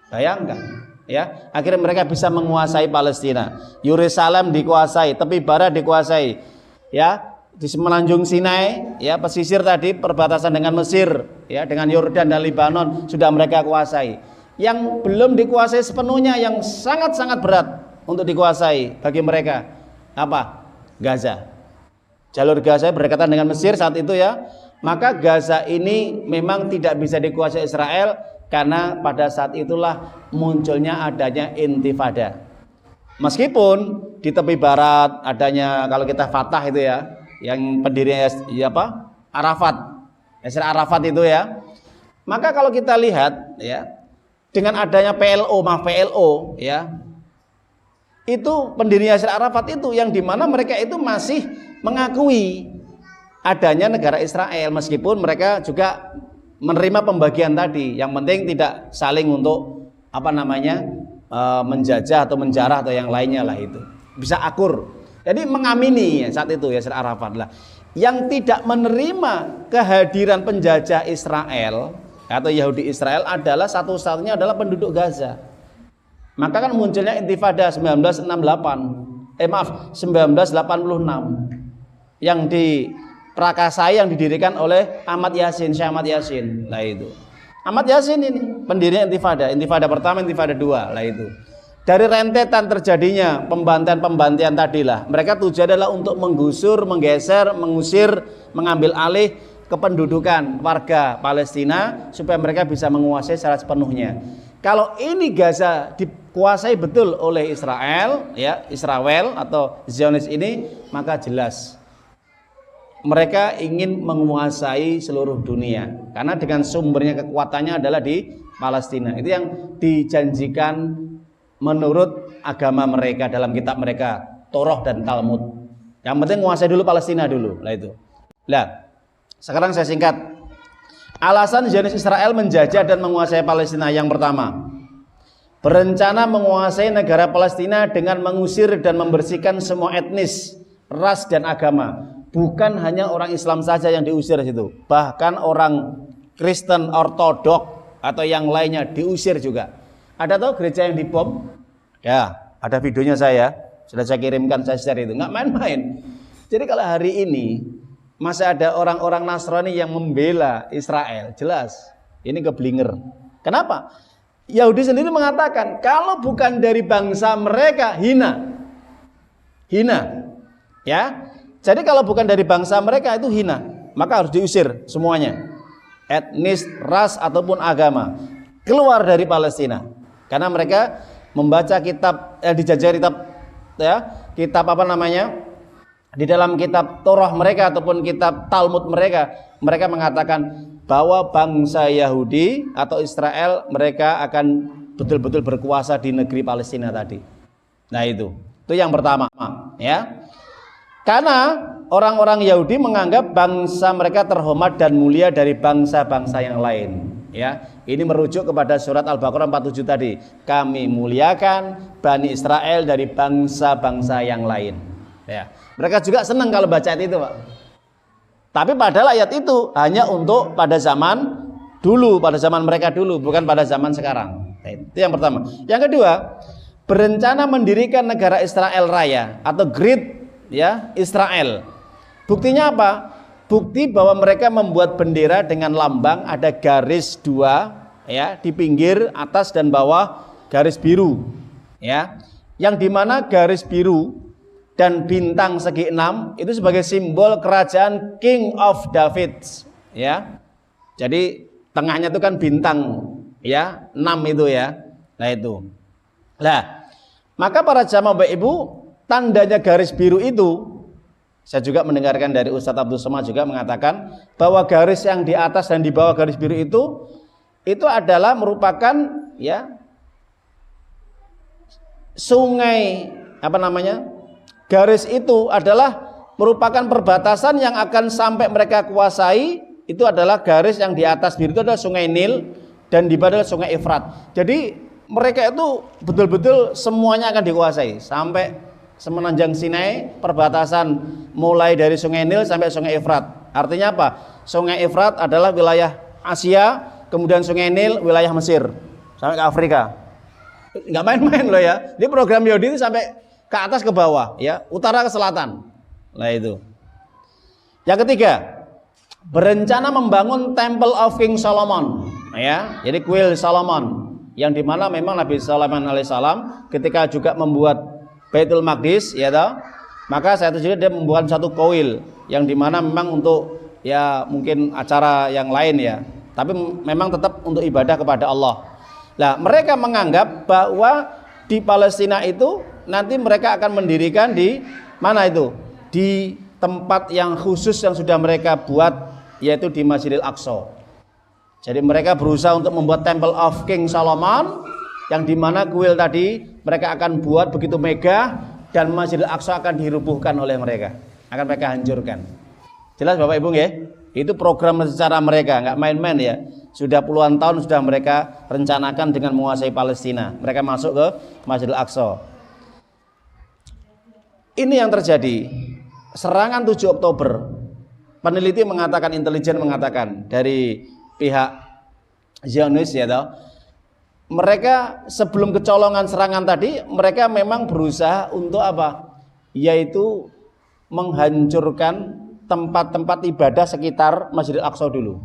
Bayangkan, ya. Akhirnya mereka bisa menguasai Palestina. Yerusalem dikuasai, tepi barat dikuasai. Ya, di semenanjung Sinai, ya, pesisir tadi perbatasan dengan Mesir, ya, dengan Yordan dan Lebanon sudah mereka kuasai. Yang belum dikuasai sepenuhnya yang sangat-sangat berat untuk dikuasai bagi mereka apa? Gaza. Jalur Gaza berdekatan dengan Mesir saat itu ya. Maka Gaza ini memang tidak bisa dikuasai Israel karena pada saat itulah munculnya adanya intifada. Meskipun di tepi barat adanya kalau kita Fatah itu ya, yang pendirinya Arafat, Yasir Arafat itu ya. Maka kalau kita lihat ya, dengan adanya PLO ya, itu pendirinya Yasir Arafat itu yang dimana mereka itu masih mengakui adanya negara Israel meskipun mereka juga menerima pembagian tadi. Yang penting tidak saling untuk menjajah atau menjarah atau yang lainnya lah itu. Bisa akur. Jadi mengamini ya, saat itu Yasir Arafat lah. Yang tidak menerima kehadiran penjajah Israel atau Yahudi Israel adalah satu-satunya adalah penduduk Gaza. Maka kan munculnya intifada 1986 yang Prakasai yang didirikan oleh Ahmad Yasin, Syekh Ahmad Yasin. Lah itu. Ahmad Yasin ini pendirinya intifada pertama, intifada 2 lah itu. Dari rentetan terjadinya pembantaian tadilah. Mereka tujuan adalah untuk menggusur, menggeser, mengusir, mengambil alih kependudukan warga Palestina supaya mereka bisa menguasai secara sepenuhnya. Kalau ini Gaza dikuasai betul oleh Israel, ya, Israel atau Zionis ini, maka jelas mereka ingin menguasai seluruh dunia karena dengan sumbernya kekuatannya adalah di Palestina. Itu yang dijanjikan menurut agama mereka dalam kitab mereka Torah dan Talmud. Yang penting menguasai dulu Palestina dulu lah itu. Lah, sekarang saya singkat. Alasan Zionis Israel menjajah dan menguasai Palestina yang pertama, berencana menguasai negara Palestina dengan mengusir dan membersihkan semua etnis, ras dan agama. Bukan hanya orang Islam saja yang diusir situ, bahkan orang Kristen Ortodok atau yang lainnya diusir juga. Ada tahu gereja yang dibom? Ya, ada videonya saya sudah saya kirimkan, saya share itu. Nggak main-main. Jadi kalau hari ini masih ada orang-orang Nasrani yang membela Israel, jelas ini keblinger. Kenapa? Yahudi sendiri mengatakan kalau bukan dari bangsa mereka hina, ya. Jadi kalau bukan dari bangsa mereka itu hina, maka harus diusir semuanya. Etnis, ras ataupun agama keluar dari Palestina. Karena mereka membaca kitab dijajah kitab di dalam kitab Torah mereka ataupun kitab Talmud mereka mengatakan bahwa bangsa Yahudi atau Israel mereka akan betul-betul berkuasa di negeri Palestina tadi. Nah itu yang pertama, ya. Karena orang-orang Yahudi menganggap bangsa mereka terhormat dan mulia dari bangsa-bangsa yang lain. Ya, ini merujuk kepada surat Al-Baqarah 47 tadi. Kami muliakan Bani Israel dari bangsa-bangsa yang lain. Ya, mereka juga senang kalau baca itu, Pak. Tapi padahal ayat itu hanya untuk pada zaman dulu, pada zaman mereka dulu, bukan pada zaman sekarang. Itu yang pertama. Yang kedua, berencana mendirikan negara Israel Raya atau Great, ya, Israel. Buktinya apa? Bukti bahwa mereka membuat bendera dengan lambang ada garis 2, ya, di pinggir, atas dan bawah garis biru, ya. Yang dimana garis biru dan bintang segi 6 itu sebagai simbol kerajaan King of David, ya. Jadi tengahnya itu kan bintang ya, 6 itu ya. Nah itu. Nah, maka para jamaah Bapak Ibu, tandanya garis biru itu, saya juga mendengarkan dari Ustadz Abdul Somad juga mengatakan bahwa garis yang di atas dan di bawah garis biru itu adalah merupakan ya sungai garis itu adalah merupakan perbatasan yang akan sampai mereka kuasai. Itu adalah garis yang di atas biru itu adalah sungai Nil dan di bawah adalah sungai Efrat. Jadi mereka itu betul-betul semuanya akan dikuasai sampai semenanjang Sinai, perbatasan mulai dari sungai Nil sampai sungai Efrat. Artinya apa? Sungai Efrat adalah wilayah Asia, kemudian sungai Nil wilayah Mesir sampai ke Afrika. Nggak main-main loh ya. Ini program Yahudi itu sampai ke atas ke bawah ya, utara ke selatan. Nah itu. Yang ketiga, berencana membangun Temple of King Solomon ya. Jadi kuil Solomon yang dimana memang Nabi Sulaiman alaihissalam ketika juga membuat Baitul Maqdis ya toh, maka saya juga dia membuat satu kuil yang dimana memang untuk ya mungkin acara yang lain ya, tapi memang tetap untuk ibadah kepada Allah. Nah, mereka menganggap bahwa di Palestina itu nanti mereka akan mendirikan di mana itu? Di tempat yang khusus yang sudah mereka buat, yaitu di Masjidil Aqsa. Jadi mereka berusaha untuk membuat Temple of King Solomon yang dimana kuil tadi mereka akan buat begitu megah dan Masjidil Aqsa akan dirubuhkan oleh mereka, akan mereka hancurkan. Jelas Bapak Ibu ya? Itu program secara mereka, nggak main-main ya. Sudah puluhan tahun sudah mereka rencanakan dengan menguasai Palestina. Mereka masuk ke Masjidil Aqsa. Ini yang terjadi. Serangan 7 Oktober. Peneliti mengatakan, intelijen mengatakan dari pihak Zionis ya toh, mereka sebelum kecolongan serangan tadi, mereka memang berusaha untuk apa? Yaitu menghancurkan tempat-tempat ibadah sekitar Masjidil Aqsa dulu.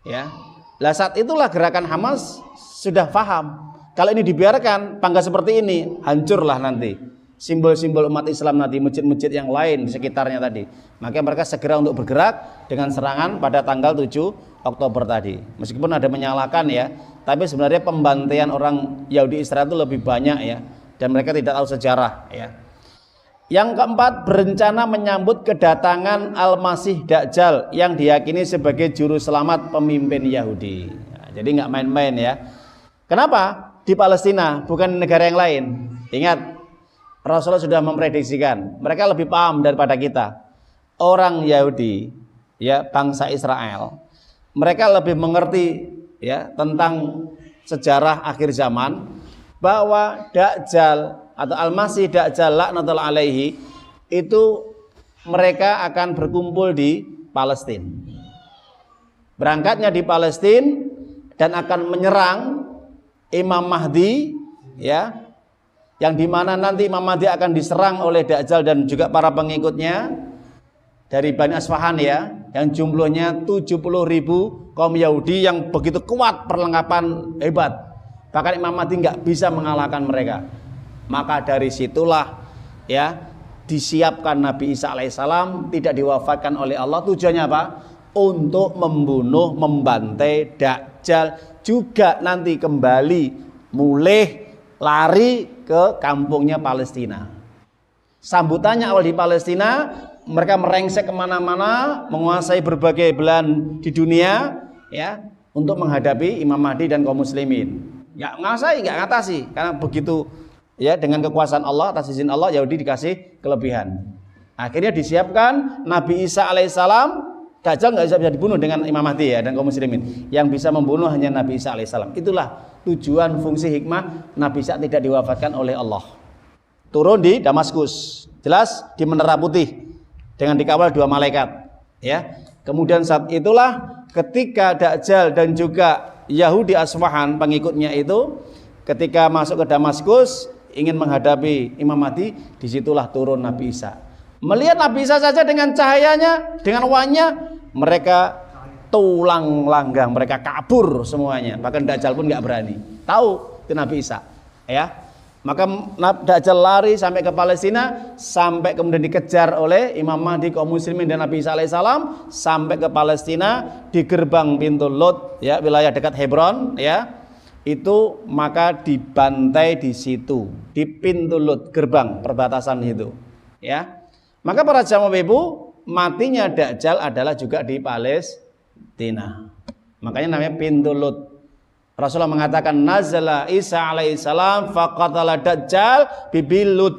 Ya. Lah saat itulah gerakan Hamas sudah paham. Kalau ini dibiarkan, bangga seperti ini, hancurlah nanti simbol-simbol umat Islam nanti, masjid-masjid yang lain di sekitarnya tadi. Maka mereka segera untuk bergerak dengan serangan pada tanggal 7 Oktober tadi. Meskipun ada menyalahkan ya, tapi sebenarnya pembantaian orang Yahudi Israel itu lebih banyak ya, dan mereka tidak tahu sejarah ya. Yang keempat, berencana menyambut kedatangan Al-Masih Dajjal yang diyakini sebagai juru selamat pemimpin Yahudi. Nah, jadi nggak main-main ya. Kenapa? Di Palestina, bukan di negara yang lain. Ingat, Rasulullah sudah memprediksikan, mereka lebih paham daripada kita. Orang Yahudi, ya bangsa Israel, mereka lebih mengerti ya tentang sejarah akhir zaman, bahwa Dajjal atau Al-Masih Dajjal laknatullah alaihi itu mereka akan berkumpul di Palestina. Berangkatnya di Palestina dan akan menyerang Imam Mahdi ya, yang dimana nanti Imam Mahdi akan diserang oleh Dajjal dan juga para pengikutnya dari Bani Asfahan ya, yang jumlahnya 70.000 kaum Yahudi yang begitu kuat, perlengkapan hebat, bahkan Imam Mahdi nggak bisa mengalahkan mereka. Maka dari situlah ya disiapkan Nabi Isa alaihissalam tidak diwafatkan oleh Allah. Tujuannya apa? Untuk membunuh, membantai Dajjal, juga nanti kembali mulih lari ke kampungnya Palestina. Sambutannya awal di Palestina, mereka merengsek kemana-mana, menguasai berbagai belahan di dunia, ya, untuk menghadapi Imam Mahdi dan kaum muslimin. Nggak ngasai, nggak ngatasi, karena begitu, ya, dengan kekuasaan Allah, atas izin Allah, Yahudi dikasih kelebihan. Akhirnya disiapkan Nabi Isa alaihissalam. Dajjal nggak bisa dibunuh dengan Imam Mahdi ya dan kaum muslimin. Yang bisa membunuh hanya Nabi Isa alaihissalam. Itulah tujuan fungsi hikmah Nabi Isa tidak diwafatkan oleh Allah. Turun di Damaskus, jelas di Menara Putih dengan dikawal 2 malaikat. Ya. Kemudian saat itulah ketika Dajjal dan juga Yahudi Asfahan pengikutnya itu ketika masuk ke Damaskus ingin menghadapi Imam Mahdi, disitulah turun Nabi Isa. Melihat Nabi Isa saja dengan cahayanya, dengan wajahnya, mereka tulang langgang, mereka kabur semuanya. Bahkan Dajjal pun nggak berani. Tahu itu Nabi Isa, ya. Maka Dajjal lari sampai ke Palestina, sampai kemudian dikejar oleh Imam Mahdi, kaum muslimin dan Nabi Isa alaihissalam sampai ke Palestina di gerbang pintu Lut, ya, wilayah dekat Hebron, ya. Itu maka dibantai di situ, di pintu Lut, gerbang perbatasan itu, ya. Maka para jamaah ibu, matinya Dajjal adalah juga di Palestina. Makanya namanya pintu Lut. Rasulullah mengatakan nazala Isa alaihissalam faqatala Dajjal bibil Lut.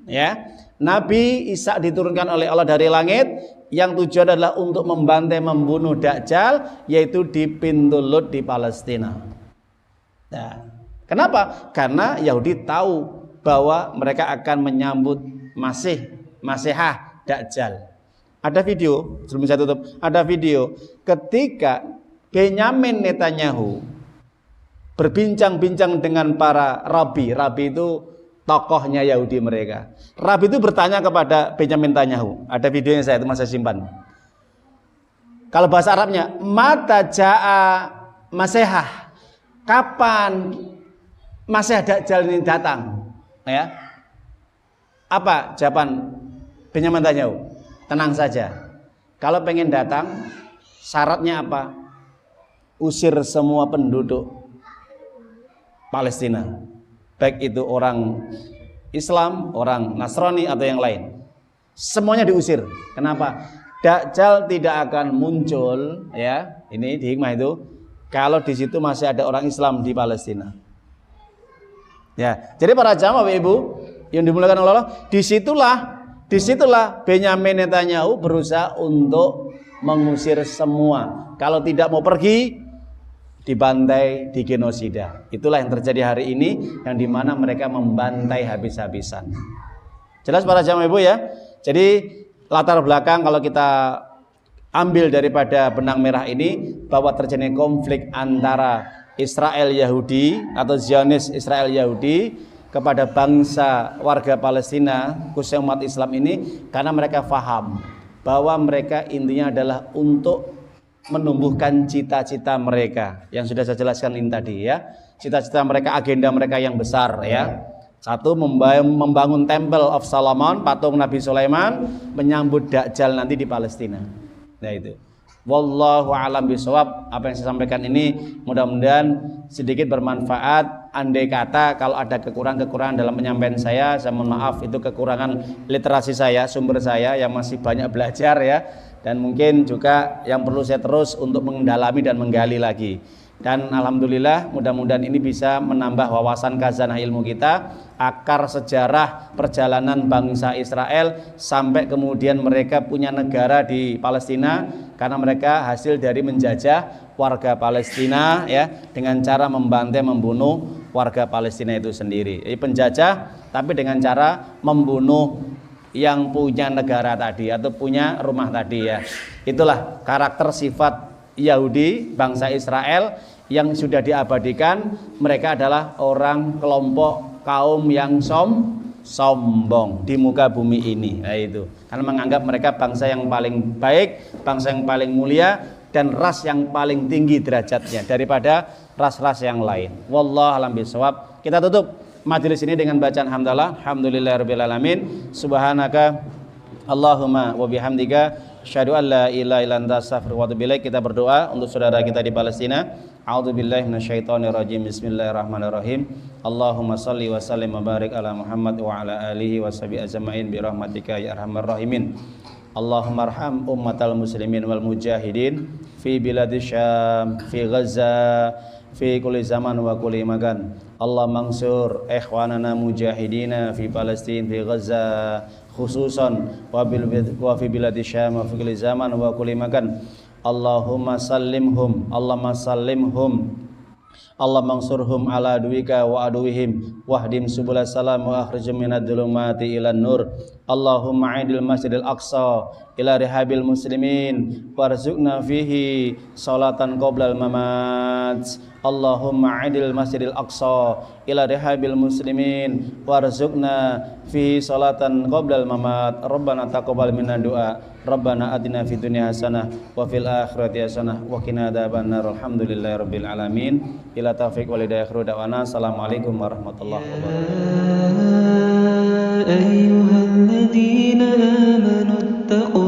Ya, Nabi Isa diturunkan oleh Allah dari langit yang tujuan adalah untuk membantai membunuh Dajjal, yaitu di pintu Lut di Palestina. Nah, kenapa? Karena Yahudi tahu bahwa mereka akan menyambut Masihah Dajjal. Ada video, sebelum saya tutup, ada video ketika Benyamin Netanyahu berbincang-bincang dengan para rabi. Rabi itu tokohnya Yahudi mereka. Rabi itu bertanya kepada Benyamin Netanyahu. Ada videonya, saya itu masih simpan. Kalau bahasa Arabnya, mata jaa Masihah. Kapan Masih Dajjal ini datang? Ya. Apa jawaban Benyamin Netanyahu? Tenang saja. Kalau pengen datang, syaratnya apa? Usir semua penduduk Palestina, baik itu orang Islam, orang Nasrani atau yang lain, semuanya diusir. Kenapa? Dajjal tidak akan muncul, ya, ini di hikmah itu, kalau di situ masih ada orang Islam di Palestina. Ya, jadi para jamaah ibu yang dimuliakan oleh Allah, disitulah Benyamin Netanyahu berusaha untuk mengusir semua. Kalau tidak mau pergi, dibantai, digenosida. Itulah yang terjadi hari ini, yang dimana mereka membantai habis-habisan. Jelas para jamaah ibu, ya. Jadi latar belakang kalau kita ambil daripada benang merah ini, bahwa terjadi konflik antara Israel Yahudi atau Zionis Israel Yahudi kepada bangsa warga Palestina, khususnya umat Islam ini, karena mereka faham bahwa mereka intinya adalah untuk menumbuhkan cita-cita mereka yang sudah saya jelaskan ini tadi, ya. Cita-cita mereka, agenda mereka yang besar, ya. Satu, membangun Temple of Solomon, patung Nabi Sulaiman, menyambut Dajjal nanti di Palestina. Nah itu. Wallahu a'lam bishawab. Apa yang saya sampaikan ini mudah-mudahan sedikit bermanfaat. Andai kata kalau ada kekurangan-kekurangan dalam penyampaian saya mohon maaf, itu kekurangan literasi saya, sumber saya yang masih banyak belajar, ya. Dan mungkin juga yang perlu saya terus untuk mendalami dan menggali lagi. Dan alhamdulillah mudah-mudahan ini bisa menambah wawasan khazanah ilmu kita, akar sejarah perjalanan bangsa Israel sampai kemudian mereka punya negara di Palestina, karena mereka hasil dari menjajah warga Palestina, ya, dengan cara membantai membunuh warga Palestina itu sendiri. Jadi penjajah tapi dengan cara membunuh yang punya negara tadi atau punya rumah tadi, ya. Itulah karakter sifat Yahudi, bangsa Israel yang sudah diabadikan. Mereka adalah orang kelompok kaum yang sombong di muka bumi ini. Nah, itu karena menganggap mereka bangsa yang paling baik, bangsa yang paling mulia, dan ras yang paling tinggi derajatnya daripada ras-ras yang lain. Wallahu a'lam bishawab. Kita tutup majelis ini dengan bacaan hamdalah, alhamdulillahirabbil alamin, subhanaka Allahumma wa bihamdika asyhadu an la ilaha illa anta astaghfiruka wa atubu ilaik. Kita berdoa untuk saudara kita di Palestina. A'udzubillahi minasyaitonirrajim. Bismillahirrahmanirrahim. Allahumma shalli wa sallim wa barik ala Muhammad wa ala alihi washabihi ajmain bi rahmatika ya arhamar rahimin. Allahumma arham ummatal muslimin wal mujahidin fi biladisy Syam, fi Gaza, fi kulli zaman wa kulli makan. Allah mansur ikhwanana mujahidina fi Palestin, fi Gaza khususan wa fi biladisy Syam wa fi kulli zaman wa kulli makan. Allahumma sallimhum, Allahumma sallimhum, Allah mansurhum ala aduwika wa aduwihim wahdim subul salam wa akhrijum minad dhulumati ilan nur. Allahumma aidil masjidil aqsa ila rihabil muslimin warzuqna fihi salatan qoblal mamat. Allahumma adil masjidil aqsa ila rihabil muslimin warzuqna fi salatan qoblal mamat. Rabbana taqabbal minna du'a. Rabbana atina fid dunya hasanah wa fil akhirati hasanah wa qina adzabannar. Alhamdulillahi rabbil alamin. Ila taufiq wal hidayah akhiru da'wana. Assalamualaikum warahmatullahi wabarakatuh. ayyuhalladzina amanu ittaqu